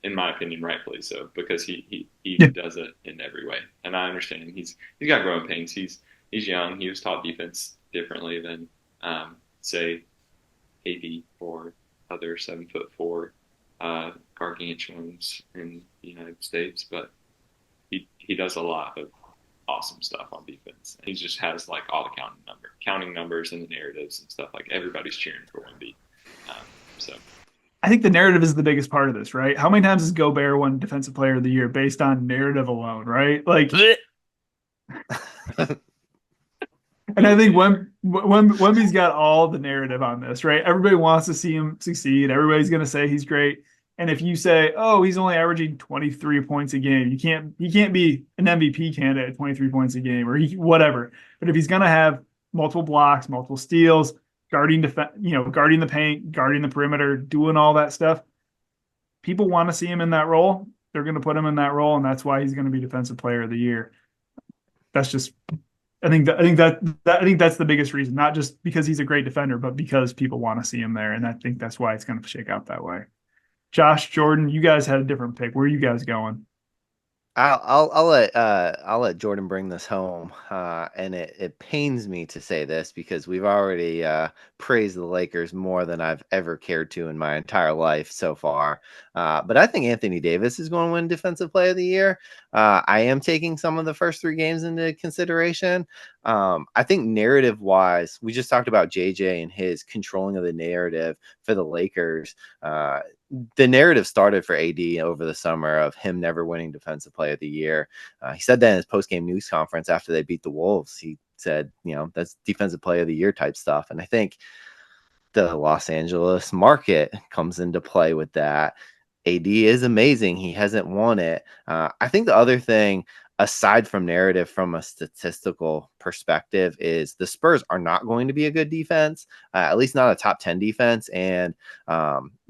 in my opinion, rightfully so, because he Yeah. does it in every way. And I understand he's got growing pains. He's young. He was taught defense differently than say AD or other 7'4" gargantuans in the United States, but he does a lot of awesome stuff on defense. He just has like all the counting numbers and the narratives and stuff. Like everybody's cheering for Wemby. So I think the narrative is the biggest part of this, right? How many times has Gobert won Defensive Player of the Year based on narrative alone, right? Like, and I think Wemby's got all the narrative on this, right? Everybody wants to see him succeed. Everybody's going to say he's great. And if you say, "Oh, he's only averaging 23 points a game," he can't be an MVP candidate at 23 points a game or whatever. But if he's going to have multiple blocks, multiple steals, guarding the paint, guarding the perimeter, doing all that stuff, people want to see him in that role. They're going to put him in that role, and that's why he's going to be Defensive Player of the Year. That's just, I think that's the biggest reason, not just because he's a great defender, but because people want to see him there, and I think that's why it's going to shake out that way. Josh, Jordan, you guys had a different pick. Where are you guys going? I'll let Jordan bring this home, and it pains me to say this because we've already praised the Lakers more than I've ever cared to in my entire life so far. But I think Anthony Davis is going to win Defensive Player of the Year. I am taking some of the first 3 games into consideration. I think narrative wise, we just talked about JJ and his controlling of the narrative for the Lakers. The narrative started for AD over the summer of him never winning Defensive Player of the Year. He said that in his post-game news conference after they beat the Wolves. He said, that's Defensive Player of the Year type stuff. And I think the Los Angeles market comes into play with that. AD is amazing. He hasn't won it. I think the other thing, aside from narrative from a statistical perspective, is the Spurs are not going to be a good defense, at least not a top 10 defense. And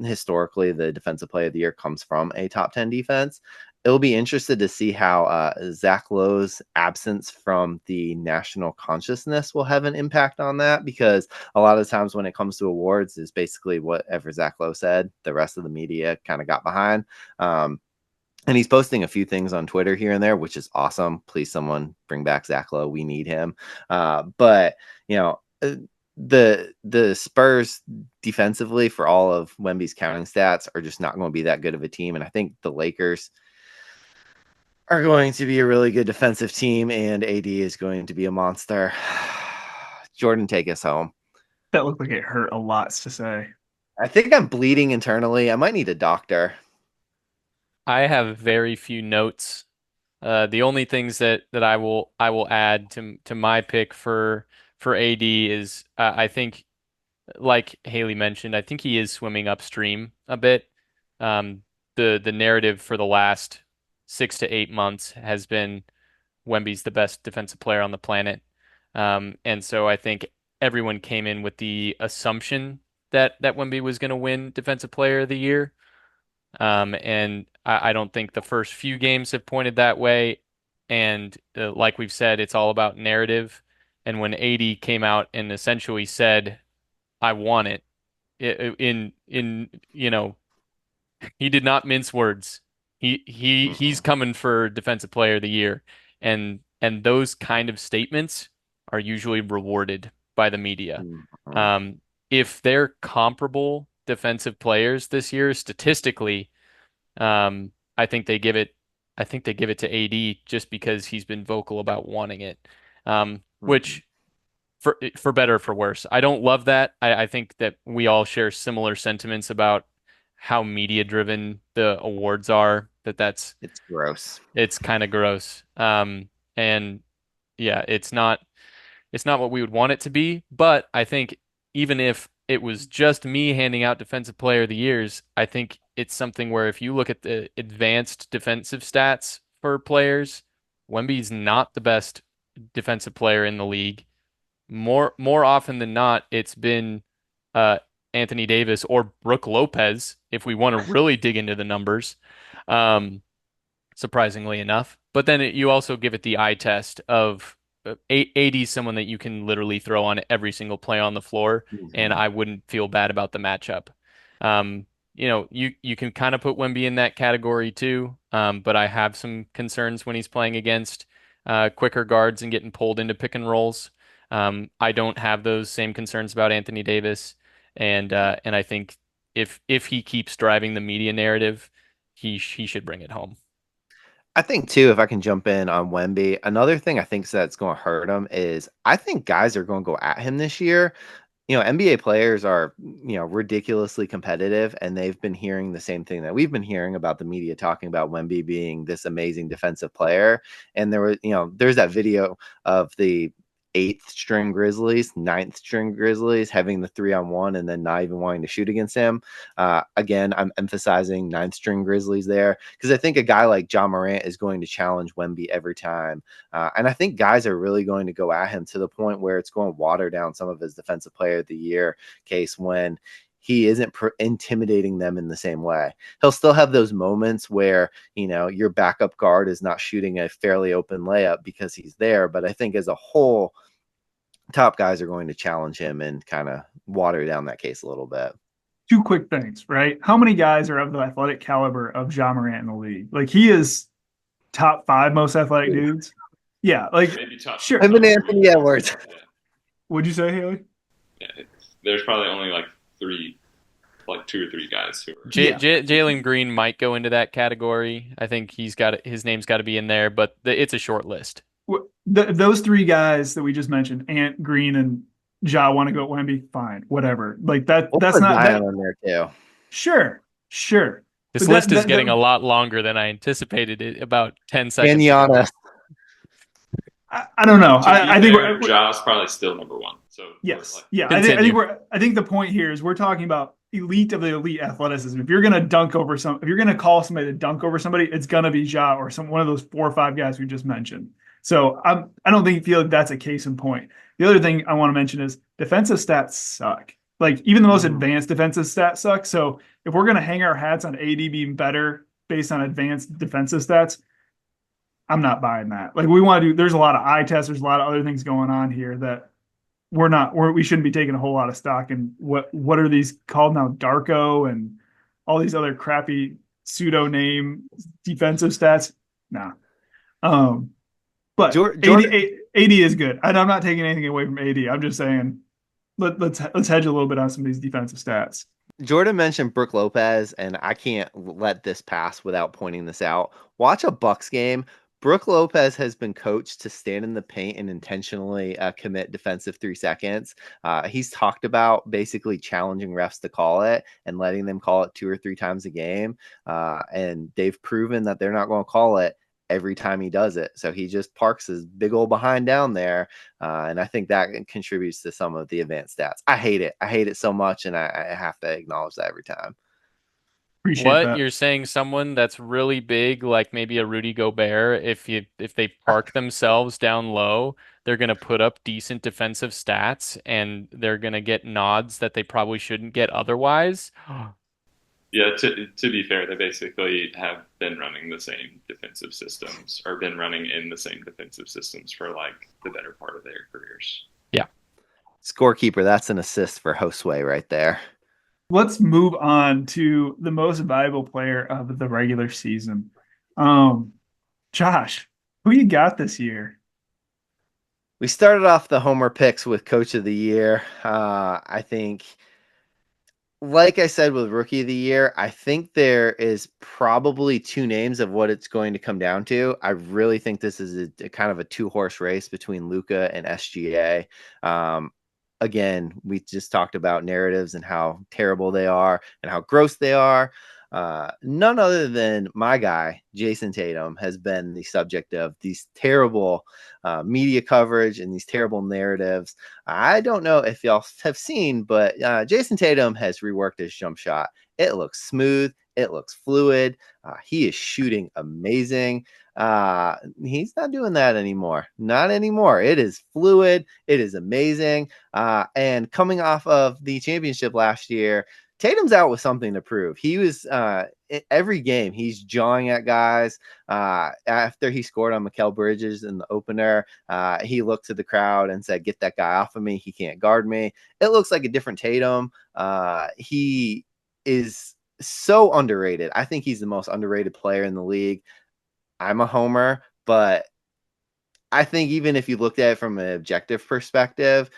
historically, the Defensive Player of the Year comes from a top 10 defense. It'll be interested to see how Zach Lowe's absence from the national consciousness will have an impact on that, because a lot of times when it comes to awards is basically whatever Zach Lowe said, the rest of the media kind of got behind. And he's posting a few things on Twitter here and there, which is awesome. Please, someone bring back Zach Lowe. We need him. But the Spurs defensively, for all of Wemby's counting stats, are just not going to be that good of a team. And I think the Lakers are going to be a really good defensive team, and AD is going to be a monster. Jordan, take us home. That looked like it hurt a lot to say. I think I'm bleeding internally. I might need a doctor. I have very few notes. The only things that I will add to my pick for AD is I think, like Haley mentioned, I think he is swimming upstream a bit. The narrative for the last 6 to 8 months has been Wemby's the best defensive player on the planet. And so I think everyone came in with the assumption that Wemby was going to win Defensive Player of the Year. And I don't think the first few games have pointed that way. And like we've said, it's all about narrative. And when AD came out and essentially said, "I want it," he did not mince words. He's coming for Defensive Player of the Year, and those kind of statements are usually rewarded by the media. If they're comparable defensive players this year statistically, I think they give it to AD just because he's been vocal about wanting it, which for better or for worse. I don't love that. I think that we all share similar sentiments about how media driven the awards are. It's gross. It's kind of gross. And yeah, it's not what we would want it to be, but I think even if it was just me handing out Defensive Player of the Years, I think it's something where if you look at the advanced defensive stats for players, Wemby's not the best defensive player in the league. More often than not, it's been Anthony Davis or Brook Lopez, if we want to really dig into the numbers, surprisingly enough. But then you also give it the eye test of AD is someone that you can literally throw on every single play on the floor, and I wouldn't feel bad about the matchup. You can kind of put Wemby in that category too, but I have some concerns when he's playing against quicker guards and getting pulled into pick and rolls. I don't have those same concerns about Anthony Davis, and I think if he keeps driving the media narrative, he should bring it home. I think too, if I can jump in on Wemby, another thing I think that's going to hurt him is I think guys are going to go at him this year. NBA players are, ridiculously competitive, and they've been hearing the same thing that we've been hearing about the media talking about Wemby being this amazing defensive player. And there's that video of the 8th string Grizzlies, 9th string Grizzlies having the 3-on-1 and then not even wanting to shoot against him. Again, I'm emphasizing 9th string Grizzlies there because I think a guy like Ja Morant is going to challenge Wemby every time. And I think guys are really going to go at him to the point where it's going to water down some of his defensive player of the year case when he isn't intimidating them in the same way. He'll still have those moments where, your backup guard is not shooting a fairly open layup because he's there. But I think as a whole, top guys are going to challenge him and kind of water down that case a little bit. Two quick things, right? How many guys are of the athletic caliber of Ja Morant in the league? Like, he is top 5 most athletic dudes. Yeah, like, maybe top sure. Him and Anthony Edwards. Yeah. What'd you say, Haley? Yeah, there's probably only like 2 or 3 guys who are. Jalen Green might go into that category. I think his name's got to be in there, but it's a short list. Those 3 guys that we just mentioned, Ant, Green, and Ja, want to go Wemby, fine, whatever. Like that. That's not that, on there too. Sure. This list is getting a lot longer than I anticipated. It about 10 seconds. And Giannis. I don't know. I think Ja's probably still number 1. So yes, yeah. I think the point here is we're talking about elite of the elite athleticism. If you're gonna if you're gonna call somebody to dunk over somebody, it's gonna be Ja or one of those 4 or 5 guys we just mentioned. So I don't feel like that's a case in point. The other thing I want to mention is defensive stats suck. Like, even the most advanced defensive stats suck. So if we're gonna hang our hats on AD being better based on advanced defensive stats, I'm not buying that. Like, there's a lot of eye tests, there's a lot of other things going on here that we shouldn't be taking a whole lot of stock in. What are these called now? Darko and all these other crappy pseudo name defensive stats. Nah. But AD is good. And I'm not taking anything away from AD. I'm just saying let's hedge a little bit on some of these defensive stats. Jordan mentioned Brook Lopez, and I can't let this pass without pointing this out. Watch a Bucks game. Brook Lopez has been coached to stand in the paint and intentionally commit defensive 3 seconds. He's talked about basically challenging refs to call it and letting them call it 2 or 3 times a game. And they've proven that they're not going to call it every time he does it. So he just parks his big old behind down there. And I think that contributes to some of the advanced stats. I hate it. I hate it so much. And I have to acknowledge that every time. Appreciate that. You're saying someone that's really big, like maybe a Rudy Gobert, if they park themselves down low, they're going to put up decent defensive stats and they're going to get nods that they probably shouldn't get otherwise. Yeah, to be fair, they basically have been running the same defensive systems or been running in the same defensive systems for like the better part of their careers. Yeah. Scorekeeper, that's an assist for Josue right there. Let's move on to the most valuable player of the regular season. Josh, who you got this year? We started off the Homer picks with Coach of the Year. I think, like I said with Rookie of the Year, I think there is probably 2 names of what it's going to come down to. I really think this is a kind of a 2-horse race between Luka and SGA. Again, we just talked about narratives and how terrible they are and how gross they are. None other than my guy, Jason Tatum, has been the subject of these terrible media coverage and these terrible narratives. I don't know if y'all have seen, but Jason Tatum has reworked his jump shot. It looks smooth. It looks fluid. He is shooting amazing. He's not doing that anymore. Not anymore. It is fluid. It is amazing. And coming off of the championship last year, Tatum's out with something to prove. He was every game he's jawing at guys. After he scored on Mikal Bridges in the opener, he looked to the crowd and said, "Get that guy off of me. He can't guard me." It looks like a different Tatum. He is so underrated. I think he's the most underrated player in the league. I'm a homer, but I think even if you looked at it from an objective perspective,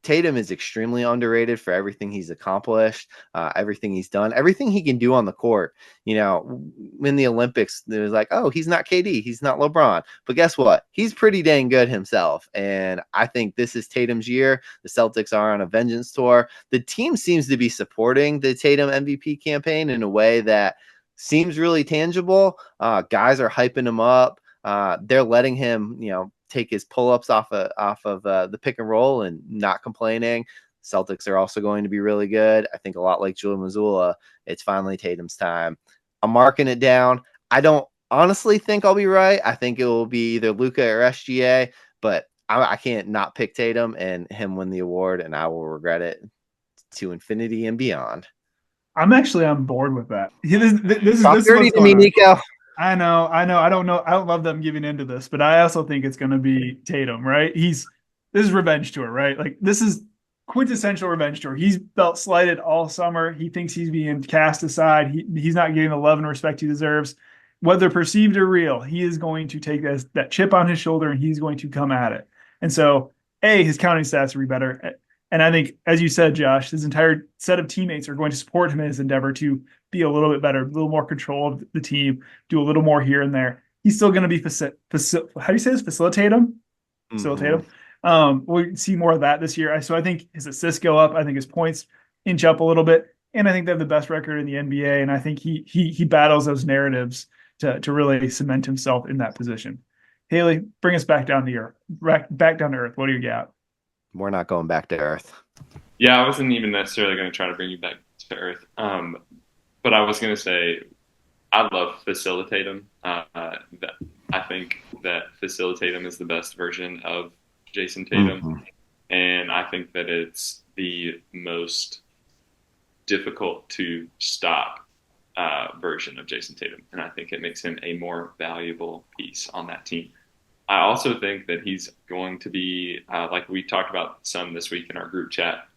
Tatum is extremely underrated for everything he's accomplished, everything he's done, everything he can do on the court. You know, in the Olympics, it was like, oh, he's not KD, he's not LeBron. But guess what? He's pretty dang good himself. And I think this is Tatum's year. The Celtics are on a vengeance tour. The team seems to be supporting the Tatum MVP campaign in a way that seems really tangible. Guys are hyping him up. They're letting him, take his pull-ups off of the pick and roll and not complaining. Celtics are also going to be really good. I think a lot like Julian Mazzulla, it's finally Tatum's time. I'm marking it down. I don't honestly think I'll be right. I think it will be either Luka or SGA, but I can't not pick Tatum and him win the award, and I will regret it to infinity and beyond. I'm actually on board with that. This is dirty to me, Nico. I know. I don't know. I don't love them giving into this, but I also think it's going to be Tatum, right? This is revenge tour, right? Like, this is quintessential revenge tour. He's felt slighted all summer. He thinks he's being cast aside. He's not getting the love and respect he deserves. Whether perceived or real, he is going to take that chip on his shoulder and he's going to come at it. And so, his counting stats will be better. And I think, as you said, Josh, his entire set of teammates are going to support him in his endeavor to be a little bit better, a little more control of the team, do a little more here and there. He's still going to be how do you say this? Facilitate him? Facilitate him. We'll see more of that this year. So I think his assists go up. I think his points inch up a little bit. And I think they have the best record in the NBA. And I think he battles those narratives to really cement himself in that position. Haley, bring us back down to earth. Back down to earth. What do you got? We're not going back to earth. Yeah, I wasn't even necessarily going to try to bring you back to earth. But I was going to say, I love facilitate him. I think that facilitate him is the best version of Jason Tatum. Mm-hmm. And I think that it's the most difficult to stop version of Jason Tatum. And I think it makes him a more valuable piece on that team. I also think that he's going to be, like we talked about some this week in our group chat,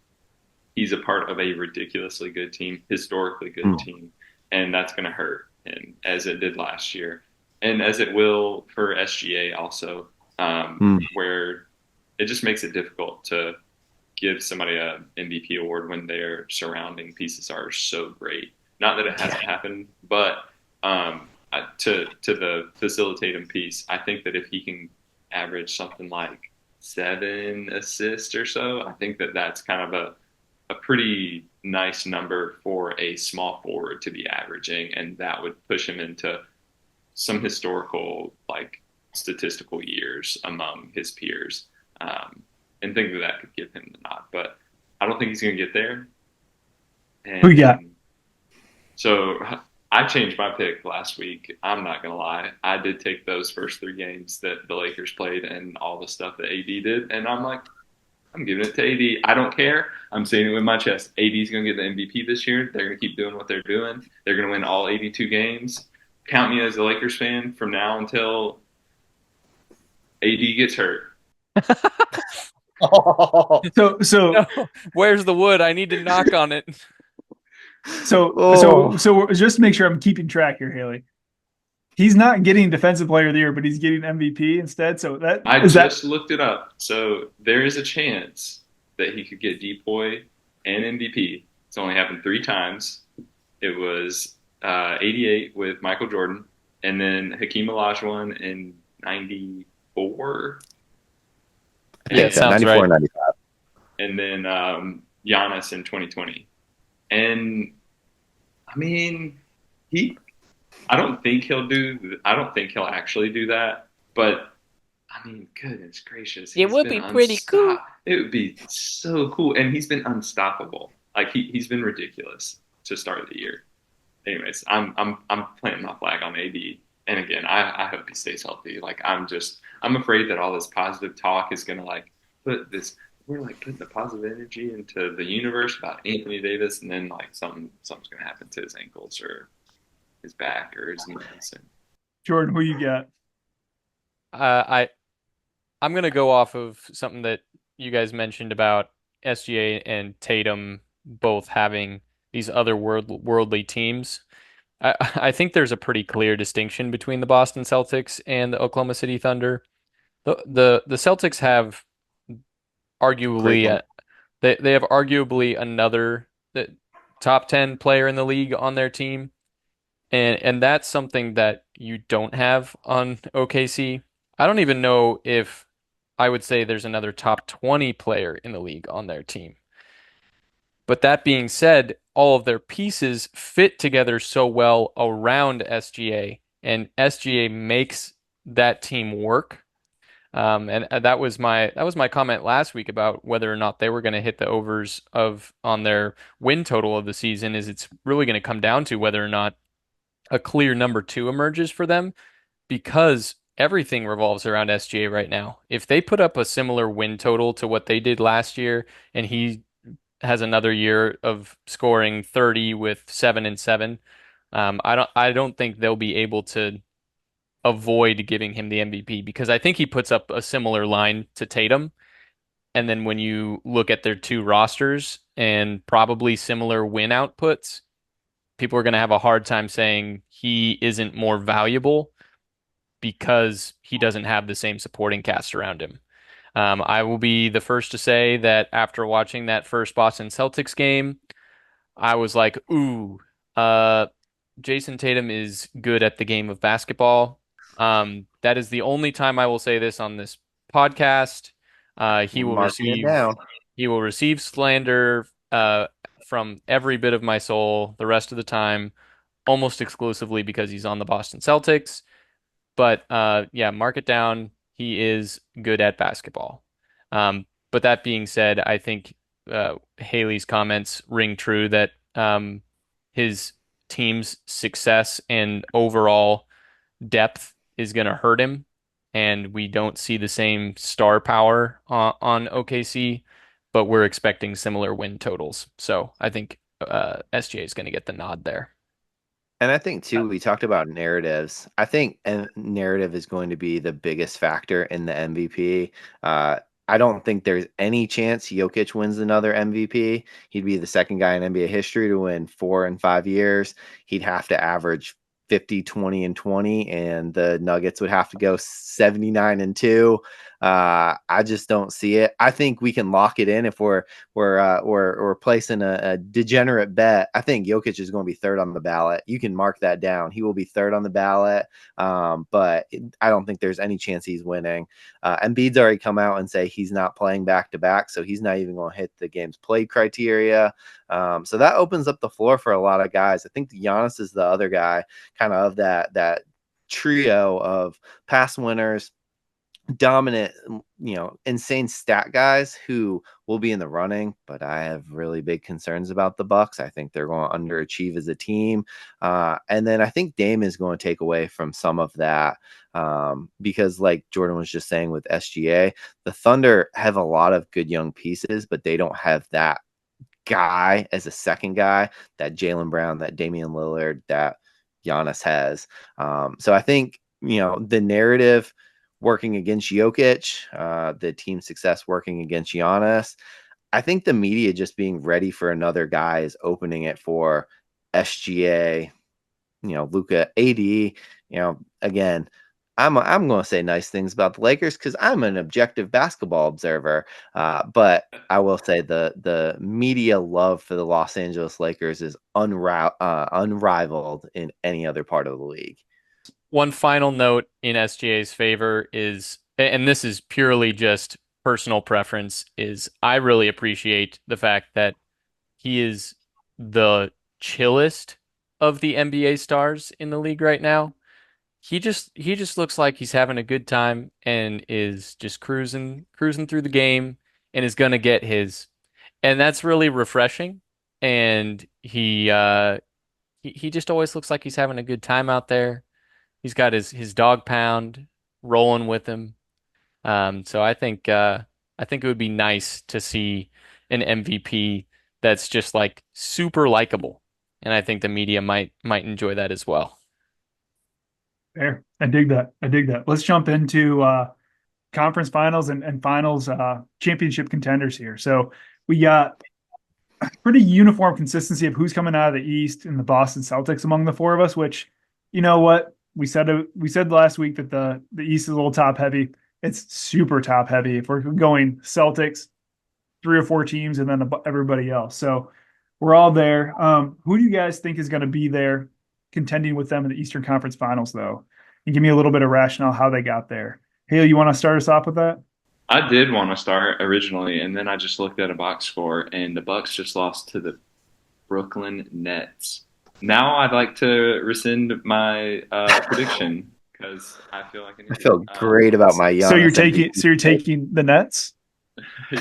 he's a part of a ridiculously good team, historically good team, and that's going to hurt him, as it did last year, and as it will for SGA also, where it just makes it difficult to give somebody an MVP award when their surrounding pieces are so great. Not that it hasn't happened, but to the facilitate him piece, I think that if he can average something like 7 assists or so, I think that that's kind of a pretty nice number for a small forward to be averaging, and that would push him into some historical, like, statistical years among his peers, and think that could give him the nod. But I don't think he's going to get there. And who you got? So I changed my pick last week. I'm not going to lie. I did take those first 3 games that the Lakers played and all the stuff that AD did, and I'm like, I'm giving it to AD. I don't care. I'm saying it with my chest. AD's going to get the MVP this year. They're going to keep doing what they're doing. They're going to win all 82 games. Count me as a Lakers fan from now until AD gets hurt. So No, where's the wood? I need to knock on it. So just to make sure I'm keeping track here, Haley. He's not getting Defensive Player of the Year, but he's getting MVP instead. So I just looked it up. So there is a chance that he could get DPOY and MVP. It's only happened 3 times. It was 88 with Michael Jordan, and then Hakeem Olajuwon in 94. Yeah, sounds 94, right. 95. And then Giannis in 2020. And I mean, I don't think he'll actually do that, but I mean, goodness gracious. It would be pretty cool. It would be so cool. And he's been unstoppable. Like, he's been ridiculous to start the year. Anyways, I'm planting my flag on AD. And again, I hope he stays healthy. Like, I'm afraid that all this positive talk is going to, like, we're like putting the positive energy into the universe about Anthony Davis, and then, like, something's going to happen to his ankles or his back or his knees. So. Jordan, who you got? I I'm gonna go off of something that you guys mentioned about SGA and Tatum both having these other worldly teams. I think there's a pretty clear distinction between the Boston Celtics and the Oklahoma City Thunder. The Celtics have Great arguably one. they have arguably another top 10 player in the league on their team, and that's something that you don't have on OKC. I don't even know if I would say there's another top 20 player in the league on their team. But that being said, all of their pieces fit together so well around SGA, and SGA makes that team work. And that was my comment last week about whether or not they were going to hit the overs of on their win total of the season. Is it's really going to come down to whether or not a clear number two emerges for them, because everything revolves around SGA right now. If they put up a similar win total to what they did last year, and he has another year of scoring 30 with 7 and 7, I don't think they'll be able to avoid giving him the MVP, because I think he puts up a similar line to Tatum. And then when you look at their two rosters and probably similar win outputs, people are going to have a hard time saying he isn't more valuable because he doesn't have the same supporting cast around him. I will be the first to say that after watching that first Boston Celtics game, I was like, ooh, uh, Jason Tatum is good at the game of basketball. That is the only time I will say this on this podcast. He will Marking it receive down. he will receive slander from every bit of my soul the rest of the time, almost exclusively because he's on the Boston Celtics. But yeah, mark it down. He is good at basketball. But that being said, I think Haley's comments ring true that his team's success and overall depth is going to hurt him, and we don't see the same star power on OKC, but we're expecting similar win totals. So I think SGA is going to get the nod there. And I think too, we talked about narratives. I think narrative is going to be the biggest factor in the MVP. I don't think there's any chance Jokic wins another MVP. He'd be the second guy in NBA history to win 4 in 5 years. He'd have to average 50, 20, and 20, and the Nuggets would have to go 79 and 2. I just don't see it. I think we can lock it in if we're placing a degenerate bet. I think Jokic is going to be third on the ballot. You can mark that down. He will be third on the ballot, but I don't think there's any chance he's winning. Embiid's already come out and say he's not playing back to back, so he's not even going to hit the games played criteria. So that opens up the floor for a lot of guys. I think Giannis is the other guy, kind of that trio of past winners, dominant, insane stat guys who will be in the running, but I have really big concerns about the Bucks. I think they're going to underachieve as a team. And then I think Dame is going to take away from some of that, because like Jordan was just saying with SGA, the Thunder have a lot of good young pieces, but they don't have that guy as a second guy, that Jaylen Brown, that Damian Lillard, that Giannis has. So I think, the narrative working against Jokic, the team success working against Giannis. I think the media just being ready for another guy is opening it for SGA, Luka, AD. Again, I'm going to say nice things about the Lakers because I'm an objective basketball observer. But I will say the media love for the Los Angeles Lakers is unrivaled in any other part of the league. One final note in SGA's favor is, and this is purely just personal preference, is I really appreciate the fact that he is the chillest of the NBA stars in the league right now. He just looks like he's having a good time and is just cruising through the game and is gonna get his. And that's really refreshing. And he just always looks like he's having a good time out there. He's got his dog pound rolling with him. So I think it would be nice to see an MVP that's just like super likable, and I think the media might enjoy that as well. Fair. I dig that. I dig that. Let's jump into conference finals and finals championship contenders here. So we got pretty uniform consistency of who's coming out of the East and the Boston Celtics among the four of us, which, you know what? We said last week that the East is a little top heavy. It's super top heavy. If we're going Celtics, 3 or 4 teams, and then everybody else. So we're all there. Who do you guys think is going to be there contending with them in the Eastern Conference Finals, though? And give me a little bit of rationale how they got there. Haley, you want to start us off with that? I did want to start originally, and then I just looked at a box score, and the Bucks just lost to the Brooklyn Nets. Now I'd like to rescind my prediction because I feel like I feel great about my young. So you're taking the Nets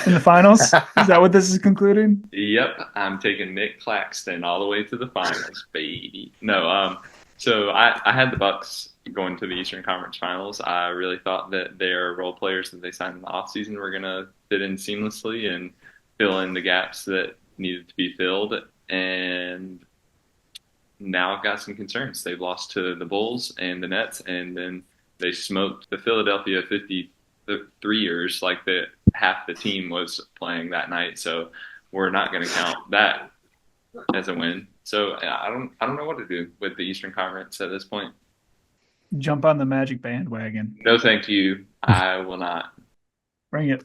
in the finals? Is that what this is concluding? Yep, I'm taking Nick Claxton all the way to the finals, baby. No, so I had the Bucks going to the Eastern Conference Finals. I really thought that their role players that they signed in the offseason were going to fit in seamlessly and fill in the gaps that needed to be filled. And now I've got some concerns. They've lost to the Bulls and the Nets, and then they smoked the Philadelphia 53ers like half the team was playing that night. So we're not going to count that as a win. So I don't know what to do with the Eastern Conference at this point. Jump on the Magic bandwagon. No, thank you. I will not. Bring it.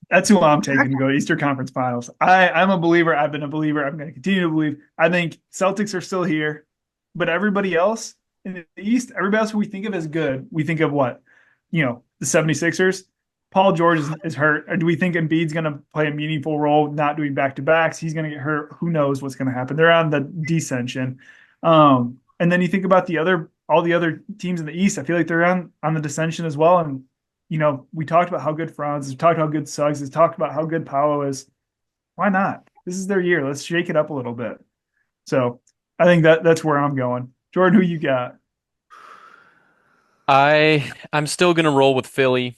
That's who I'm taking to go to Eastern Conference Finals. I'm a believer. I've been a believer. I'm going to continue to believe. I think Celtics are still here, but everybody else in the East, everybody else we think of as good, we think of what? The 76ers. Paul George is hurt. Or do we think Embiid's going to play a meaningful role, not doing back-to-backs? He's going to get hurt. Who knows what's going to happen? They're on the descension. And then you think about all the other teams in the East. I feel like they're on the descension as well. And we talked about how good Franz is, we talked about how good Suggs is, talked about how good Paolo is. Why not? This is their year. Let's shake it up a little bit. So I think that's where I'm going. Jordan, who you got? I'm still gonna roll with Philly.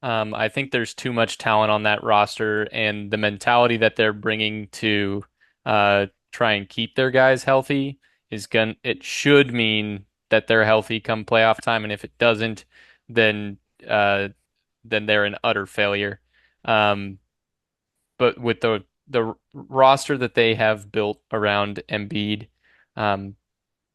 I think there's too much talent on that roster, and the mentality that they're bringing to try and keep their guys healthy it should mean that they're healthy come playoff time, and if it doesn't, then they're an utter failure. But with the roster that they have built around Embiid,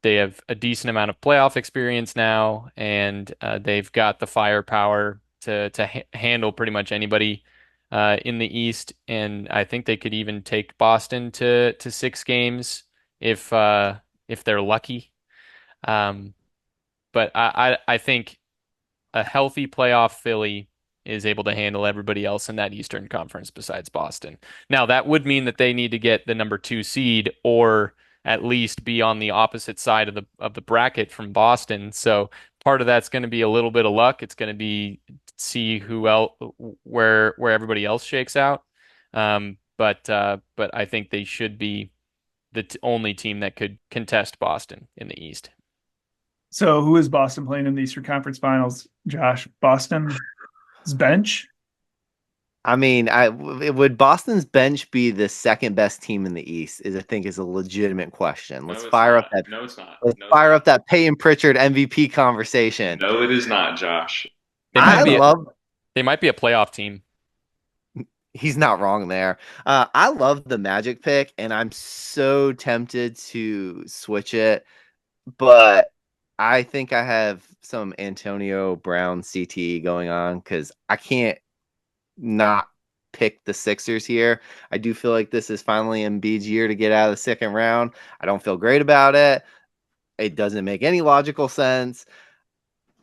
they have a decent amount of playoff experience now, and they've got the firepower to handle pretty much anybody in the East. And I think they could even take Boston to 6 games if they're lucky. But I think a healthy playoff Philly is able to handle everybody else in that Eastern Conference besides Boston. Now, that would mean that they need to get the number 2 seed or at least be on the opposite side of the bracket from Boston. So part of that's going to be a little bit of luck. It's going to be see who else where everybody else shakes out. But I think they should be the only team that could contest Boston in the East. So who is Boston playing in the Eastern Conference Finals, Josh? Boston's bench? I mean, would Boston's bench be the second best team in the East? I think is a legitimate question. Let's fire up that. No, it's not. Let's fire up that Peyton Pritchard MVP conversation. No, it is not, Josh. They might be a playoff team. He's not wrong there. I love the Magic pick, and I'm so tempted to switch it, but I think I have some Antonio Brown CTE going on because I can't not pick the Sixers here. I do feel like this is finally Embiid's year to get out of the second round. I don't feel great about it. It doesn't make any logical sense.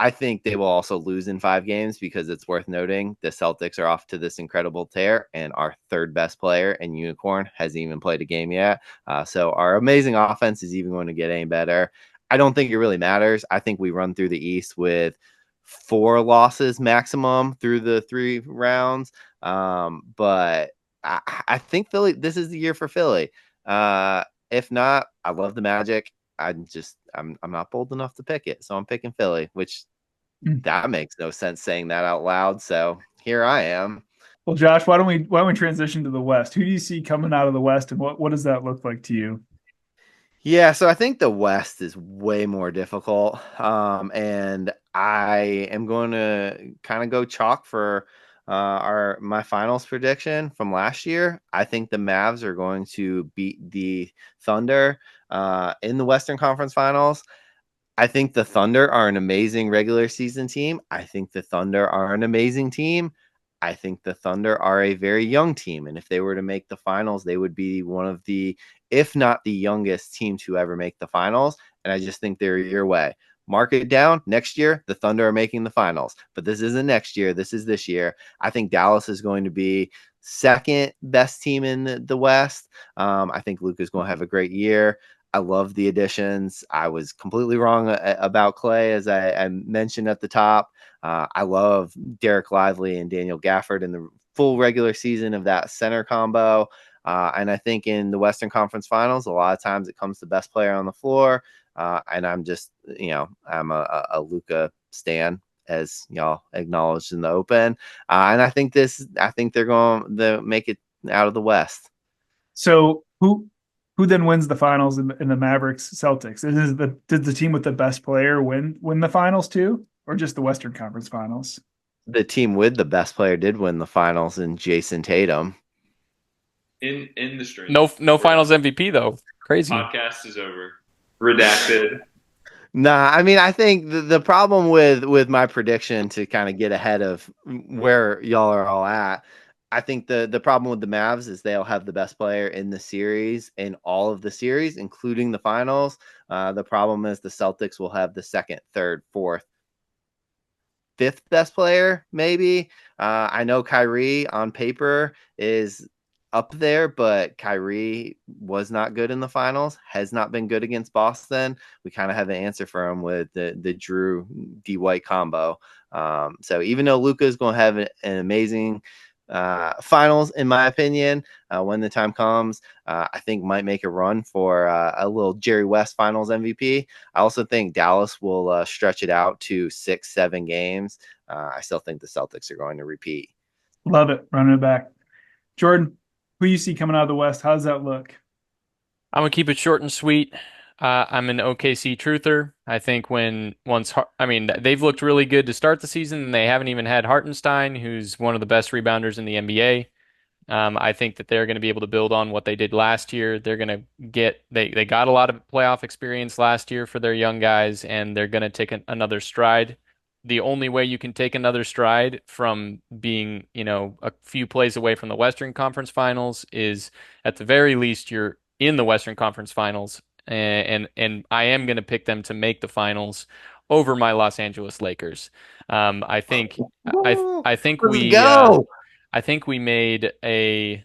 I think they will also lose in 5 games because it's worth noting the Celtics are off to this incredible tear, and our third best player in Unicorn hasn't even played a game yet. So our amazing offense is even going to get any better. I don't think it really matters. I think we run through the East with 4 losses maximum through the 3 rounds. But I think Philly, this is the year for Philly. If not, I love the Magic. I'm not bold enough to pick it. So I'm picking Philly, which that makes no sense saying that out loud. So here I am. Well, Josh, why don't we transition to the West? Who do you see coming out of the West, and what does that look like to you? Yeah, so I think the West is way more difficult. And I am going to kind of go chalk for my finals prediction from last year. I think the Mavs are going to beat the Thunder in the Western Conference Finals. I think the Thunder are an amazing regular season team. I think the Thunder are an amazing team. I think the Thunder are a very young team. And if they were to make the finals, they would be one of the, if not the youngest team to ever make the finals. And I just think they're a year away. Mark it down. Next year, the Thunder are making the finals. But this isn't next year. This is this year. I think Dallas is going to be second best team in the West. I think Luka's going to have a great year. I love the additions. I was completely wrong about Clay, as I mentioned at the top. I love Derek Lively and Daniel Gafford in the full regular season of that center combo. And I think in the Western Conference Finals, a lot of times it comes to best player on the floor. And I'm just, I'm a Luka stan, as y'all acknowledged in the open. And I think they're going to make it out of the West. So who then wins the finals in the Mavericks Celtics? Did the team with the best player win the finals too, or just the Western Conference Finals? The team with the best player did win the finals in Jason Tatum. In the stream. No finals MVP though. Crazy. Podcast is over. Redacted. Nah, I mean, I think the problem with my prediction, to kind of get ahead of where y'all are all at, I think the problem with the Mavs is they'll have the best player in the series, in all of the series, including the finals. The problem is the Celtics will have the second, third, fourth, fifth best player, maybe. I know Kyrie on paper is up there, but Kyrie was not good in the finals, has not been good against Boston. We kind of have an answer for him with the Drew D White combo. So even though Luka is going to have an amazing finals, in my opinion, when the time comes, I think might make a run for a little Jerry West finals MVP. I also think Dallas will stretch it out to 6-7 games. I still think the Celtics are going to repeat. Love it. Running it back. Jordan, who you see coming out of the West? How does that look? I'm gonna keep it short and sweet. I'm an OKC truther. I think they've looked really good to start the season, and they haven't even had Hartenstein, who's one of the best rebounders in the NBA. I think that they're going to be able to build on what they did last year. They're going to they got a lot of playoff experience last year for their young guys, and they're going to take another stride. The only way you can take another stride from being, a few plays away from the Western Conference Finals is, at the very least, you're in the Western Conference Finals, and I am going to pick them to make the finals over my Los Angeles Lakers. I think I think Let's we go. I think we made I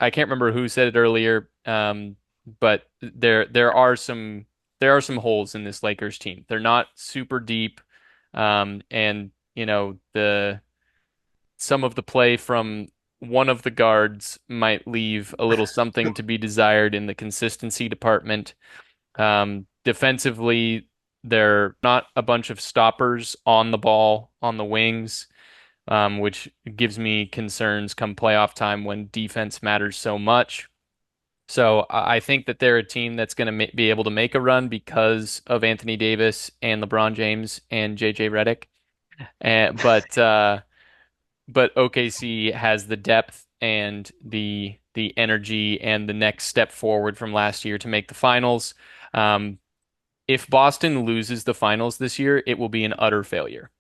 can't remember who said it earlier, but there are some holes in this Lakers team. They're not super deep, and some of the play from one of the guards might leave a little something to be desired in the consistency department. Defensively, they're not a bunch of stoppers on the ball on the wings, which gives me concerns come playoff time when defense matters so much. So I think that they're a team that's going to be able to make a run because of Anthony Davis and LeBron James and JJ Reddick. But OKC has the depth and the energy and the next step forward from last year to make the finals. If Boston loses the finals this year, it will be an utter failure.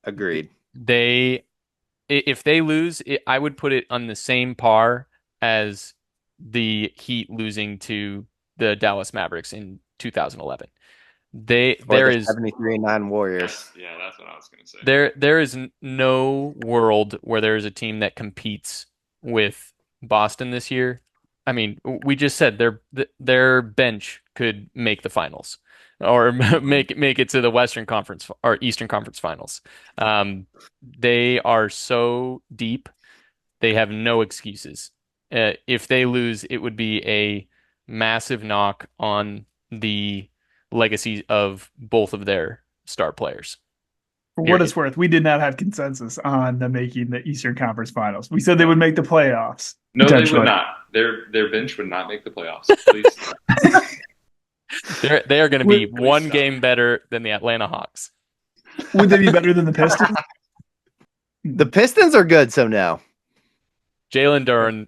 Agreed. If they lose, I would put it on the same par as the Heat losing to the Dallas Mavericks in 2011. There is 73-9 Warriors. Yeah, that's what I was going to say. There is no world where there is a team that competes with Boston this year. I mean, we just said their bench could make the finals or make it to the Western Conference or Eastern Conference Finals. They are so deep, they have no excuses. If they lose, it would be a massive knock on the legacy of both of their star players. For what it's worth, we did not have consensus on them making the Eastern Conference Finals. We said they would make the playoffs. No, they would not. Their bench would not make the playoffs. Please. They are going to be Please one stop. game better than the Atlanta Hawks. Would they be better than the Pistons? The Pistons are good, so no. Jalen Duren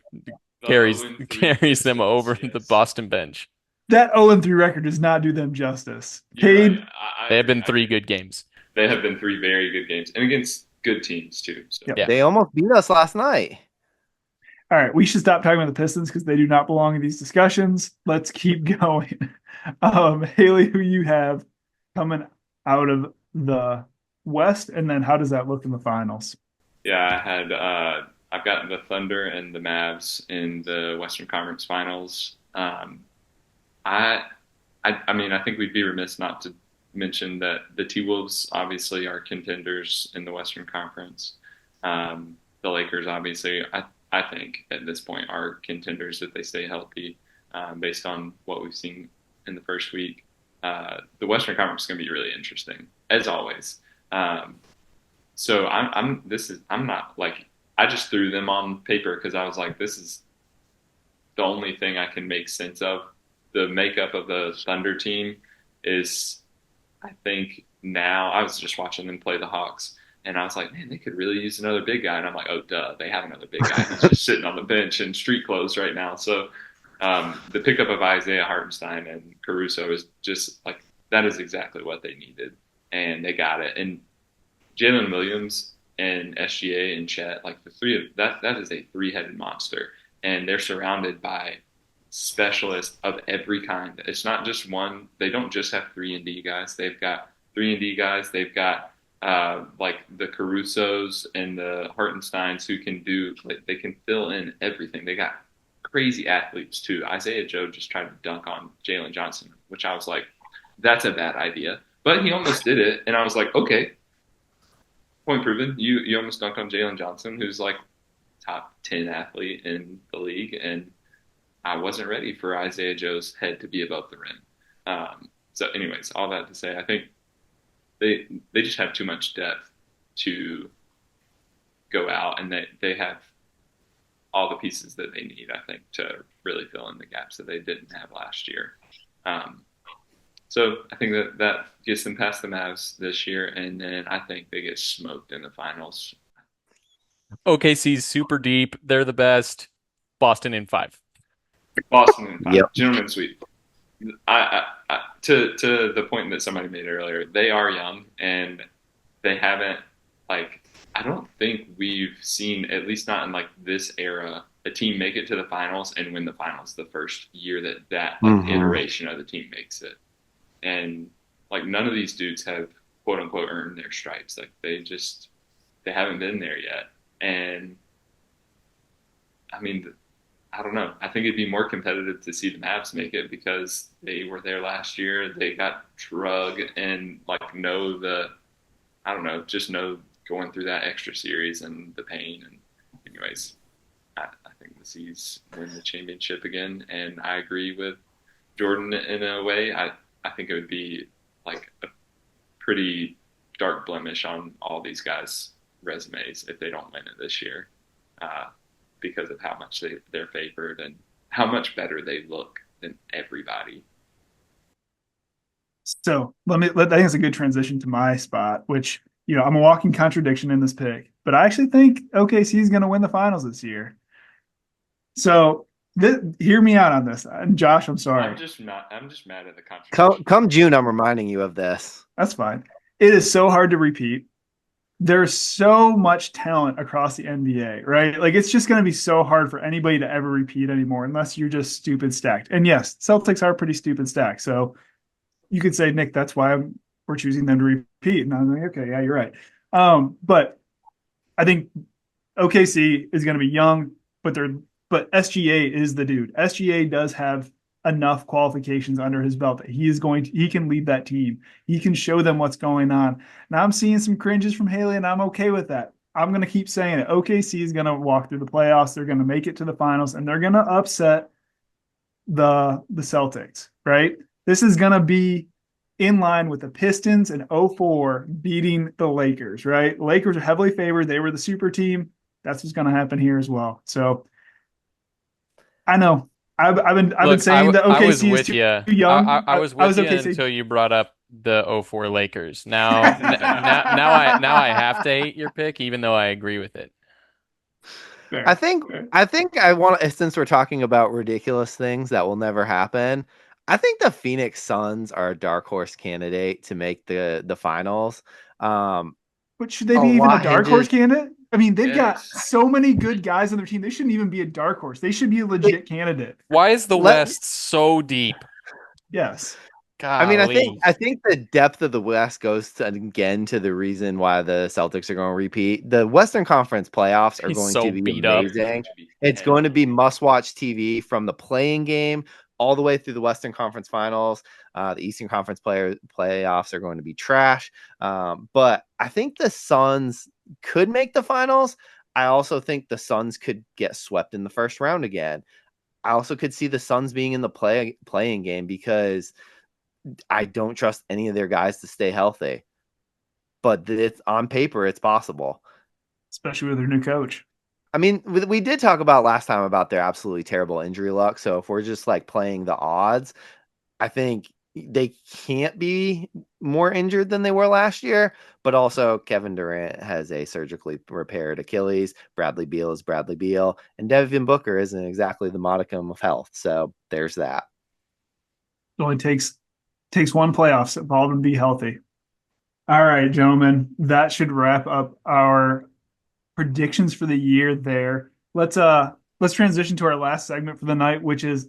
carries 0-3 them over Pistons, the yes. Boston bench. That 0-3 record does not do them justice. You're Cade, right. I They have agree. been 3 good games. They have been 3 very good games, and against good teams too. So. Yep. Yeah. They almost beat us last night. all right, we should stop talking about the Pistons because they do not belong in these discussions. Let's keep going. Haley, who you have coming out of the West, and then how does that look in the finals? Yeah, I've got the Thunder and the Mavs in the Western Conference Finals. I mean, I think we'd be remiss not to mention that the T-Wolves obviously are contenders in the Western Conference. The Lakers obviously, I think at this point are contenders if they stay healthy, based on what we've seen in the first week. The Western Conference is going to be really interesting as always. So I'm not like, I just threw them on paper because I was like, this is the only thing I can make sense of. The makeup of the Thunder team is, I think now, I was just watching them play the Hawks, and I was like, man, they could really use another big guy. And I'm like, oh, duh, they have another big guy. He's just sitting on the bench in street clothes right now. So the pickup of Isaiah Hartenstein and Caruso is just like, that is exactly what they needed. And they got it. And Jalen Williams and SGA and Chet, like the three of that is a 3-headed monster. And they're surrounded by specialists of every kind. It's not just one. They don't just have 3-and-D guys. They've got 3-and-D guys. They've got like the Carusos and the Hartensteins who can do, like, they can fill in everything. They got crazy athletes too. Isaiah Joe just tried to dunk on Jalen Johnson, which I was like, that's a bad idea. But he almost did it, and I was like, okay, point proven. You almost dunked on Jalen Johnson, who's like top 10 athlete in the league, and I wasn't ready for Isaiah Joe's head to be above the rim. So anyways, all that to say, I think they just have too much depth to go out, and they have all the pieces that they need, I think, to really fill in the gaps that they didn't have last year. So I think that gets them past the Mavs this year, and then I think they get smoked in the finals. OKC's super deep. They're the best. Boston in 5. Boston in 5. Yep. Gentlemen sweep. To the point that somebody made earlier, they are young, and they haven't, like, I don't think we've seen, at least not in like this era, a team make it to the finals and win the finals the first year that iteration of the team makes it. And like, none of these dudes have quote unquote earned their stripes. Like, they haven't been there yet. And I mean, I don't know. I think it'd be more competitive to see the Mavs make it because they were there last year. They got drug and like just know going through that extra series and the pain. And anyways, I think the C's win the championship again. And I agree with Jordan in a way. I think it would be like a pretty dark blemish on all these guys' resumes if they don't win it this year, because of how much they're favored and how much better they look than everybody. So I think it's a good transition to my spot, which, I'm a walking contradiction in this pick, but I actually think OKC is going to win the finals this year. So hear me out on this. And Josh, I'm sorry. I'm just mad at the contradiction. Come June, I'm reminding you of this. That's fine. It is so hard to repeat. There's so much talent across the NBA, right? Like, it's just going to be so hard for anybody to ever repeat anymore unless you're just stupid stacked. And yes, Celtics are pretty stupid stacked. So you could say, Nick, that's why we're choosing them to repeat. And I'm like, okay, yeah, you're right. But I think OKC is going to be young, but SGA is the dude. SGA does have enough qualifications under his belt that he can lead that team. He can show them what's going on. Now I'm seeing some cringes from Haley, and I'm okay with that. I'm going to keep saying it. OKC is going to walk through the playoffs. They're going to make it to the finals, and they're going to upset the Celtics, right? This is going to be in line with the Pistons in 2004 beating the Lakers, right? Lakers are heavily favored. They were the super team. That's what's going to happen here as well. So I know. I've been Look, saying that I was OKC is with too, you. too young. I was I with was you OKC. until you brought up the '04 Lakers. Now I have to hate your pick, even though I agree with it. I Fair, think fair. I think I want, since we're talking about ridiculous things that will never happen, I think the Phoenix Suns are a dark horse candidate to make the finals. Um, But should they a be even a lot dark horse hinges. candidate? I mean, they've got Yes. so many good guys on their team. They shouldn't even be a dark horse. They should be a legit candidate. Why is the Let West so deep? Yes. I mean, Golly. I think the depth of the West goes to, again, to the reason why the Celtics are going to repeat. The Western Conference playoffs are He's going so to be beat up. amazing. It's going to be must-watch TV from the playing game all the way through the Western Conference Finals. The Eastern Conference playoffs are going to be trash. But I think the Suns could make the finals. I also think the Suns could get swept in the first round again. I also could see the Suns being in the playing game because I don't trust any of their guys to stay healthy. But it's on paper, it's possible. Especially with their new coach. I mean, we did talk about last time about their absolutely terrible injury luck. So if we're just like playing the odds, I think they can't be more injured than they were last year. But also, Kevin Durant has a surgically repaired Achilles. Bradley Beal is Bradley Beal. And Devin Booker isn't exactly the modicum of health. So there's that. It only takes one playoffs for all to be healthy. All right, gentlemen, that should wrap up our predictions for the year there. Let's transition to our last segment for the night, which is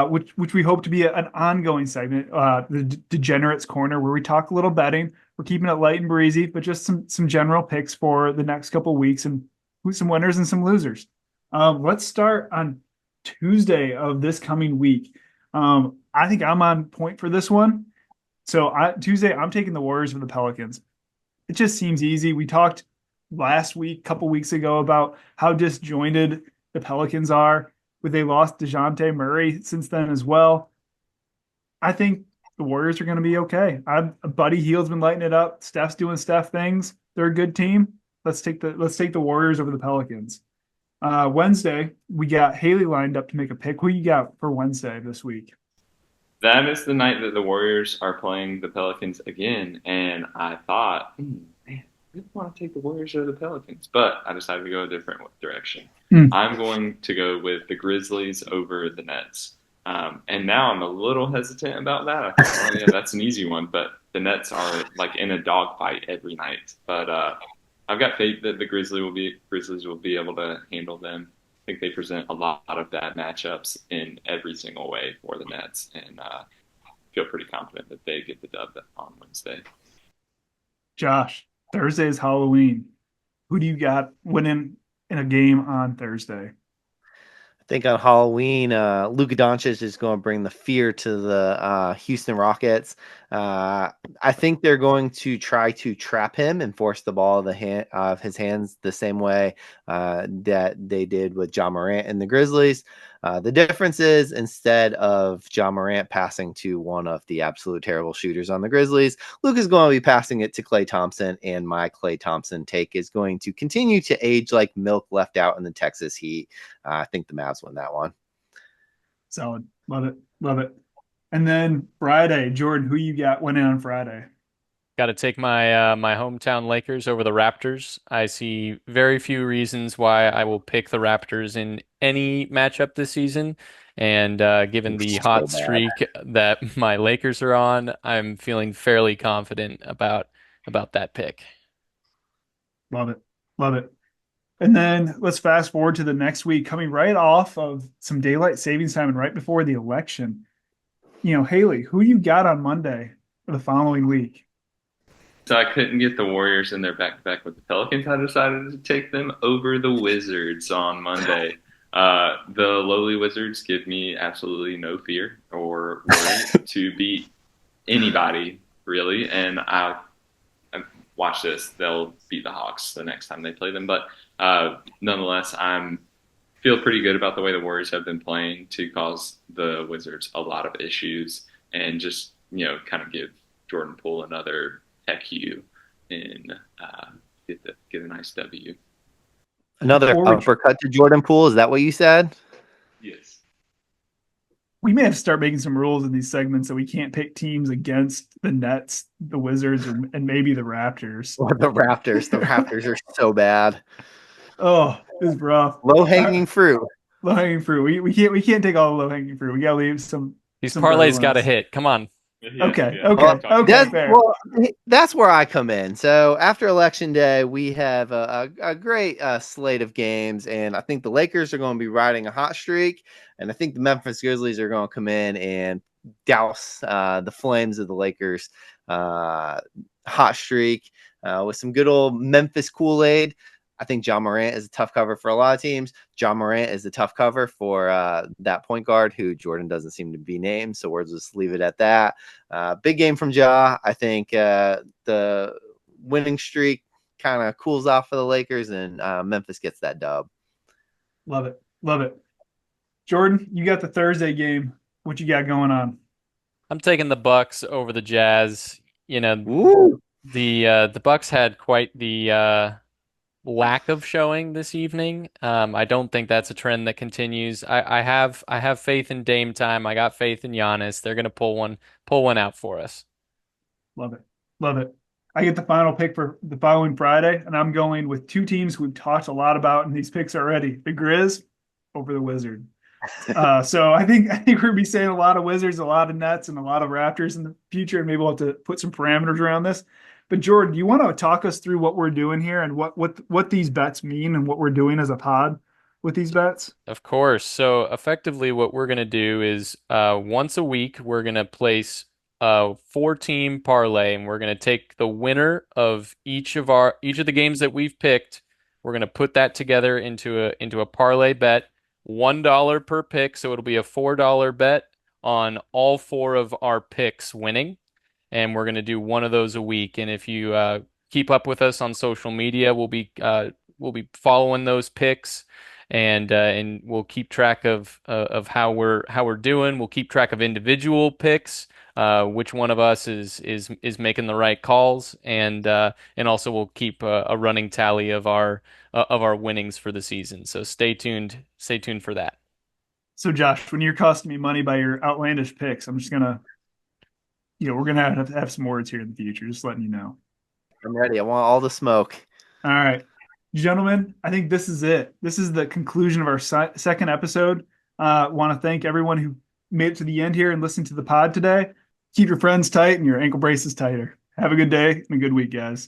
which we hope to be an ongoing segment, the Degenerates Corner, where we talk a little betting. We're keeping it light and breezy, but just some general picks for the next couple of weeks and some winners and some losers. Let's start on Tuesday of this coming week. I think I'm on point for this one. So Tuesday, I'm taking the Warriors for the Pelicans. It just seems easy. We talked last week, couple weeks ago, about how disjointed the Pelicans are. They lost DeJounte Murray since then as well. I think the Warriors are going to be okay. Buddy Hield's been lighting it up. Steph's doing Steph things. They're a good team. Let's take the Warriors over the Pelicans. Wednesday, we got Haley lined up to make a pick. Who you got for Wednesday this week? That is the night that the Warriors are playing the Pelicans again, and I thought, man, I really want to take the Warriors over the Pelicans, but I decided to go a different direction. I'm going to go with the Grizzlies over the Nets. And now I'm a little hesitant about that. I thought, oh yeah, that's an easy one, but the Nets are like in a dogfight every night. But I've got faith that the Grizzlies will be able to handle them. I think they present a lot of bad matchups in every single way for the Nets, and feel pretty confident that they get the dub on Wednesday. Josh, Thursday is Halloween. Who do you got winning in a game on Thursday? I think on Halloween, Luka Doncic is going to bring the fear to the Houston Rockets. I think they're going to try to trap him and force the ball of his hands the same way that they did with Ja Morant and the Grizzlies. The difference is, instead of Ja Morant passing to one of the absolute terrible shooters on the Grizzlies, Luke is going to be passing it to Klay Thompson, and my Klay Thompson take is going to continue to age like milk left out in the Texas heat. I think the Mavs win that one. Solid. Love it. Love it. And then Friday, Jordan, who you got winning on Friday? Got to take my hometown Lakers over the Raptors. I see very few reasons why I will pick the Raptors in any matchup this season. And given the hot streak that my Lakers are on, I'm feeling fairly confident about that pick. Love it. Love it. And then let's fast forward to the next week, coming right off of some daylight savings time and right before the election. Haley, who you got on Monday for the following week? So I couldn't get the Warriors in their back-to-back with the Pelicans. I decided to take them over the Wizards on Monday. The lowly Wizards give me absolutely no fear or worry to beat anybody, really. And I watch this. They'll beat the Hawks the next time they play them. But nonetheless, I feel pretty good about the way the Warriors have been playing to cause the Wizards a lot of issues and just, kind of give Jordan Poole another heck you and get a nice W. Another uppercut to Jordan Poole. Is that what you said? Yes. We may have to start making some rules in these segments so we can't pick teams against the Nets, the Wizards, and maybe the Raptors. Or the Raptors. The Raptors are so bad. Oh, it's rough. Low-hanging fruit. Low-hanging fruit. We can't take all the low-hanging fruit. We gotta leave some. These some parlays else. got to hit. Come on. Okay. Fair. That's where I come in. So after Election Day, we have a great slate of games, and I think the Lakers are going to be riding a hot streak, and I think the Memphis Grizzlies are going to come in and douse the flames of the Lakers hot streak with some good old Memphis Kool-Aid. I think John Morant is a tough cover for a lot of teams. John Morant is a tough cover for that point guard who Jordan doesn't seem to be named. So we'll just leave it at that. Big game from Ja. I think the winning streak kind of cools off for the Lakers, and Memphis gets that dub. Love it. Love it. Jordan, you got the Thursday game. What you got going on? I'm taking the Bucks over the Jazz. You know, Ooh. the Bucks had quite the lack of showing this evening. I don't think that's a trend that continues. I have faith in Dame time. I got faith in Giannis. They're gonna pull one out for us. Love it. Love it. I get the final pick for the following Friday, and I'm going with two teams we've talked a lot about in these picks already. The Grizz over the Wizard. So I think we're gonna be saying a lot of Wizards, a lot of Nets, and a lot of Raptors in the future, and maybe we'll have to put some parameters around this. But Jordan, do you want to talk us through what we're doing here and what these bets mean and what we're doing as a pod with these bets? Of course. So effectively, what we're gonna do is once a week we're gonna place a 4-team parlay, and we're gonna take the winner of each of the games that we've picked. We're gonna put that together into a parlay bet, $1 per pick. So it'll be a $4 bet on all 4 of our picks winning. And we're going to do one of those a week. And if you keep up with us on social media, we'll be following those picks, and we'll keep track of how we're doing. We'll keep track of individual picks, which one of us is making the right calls, and also we'll keep a running tally of our winnings for the season. So stay tuned for that. So Josh, when you're costing me money by your outlandish picks, I'm just gonna. We're going to have some words here in the future, just letting you know. I'm ready. I want all the smoke. All right. Gentlemen, I think this is it. This is the conclusion of our second episode. Want to thank everyone who made it to the end here and listened to the pod today. Keep your friends tight and your ankle braces tighter. Have a good day and a good week, guys.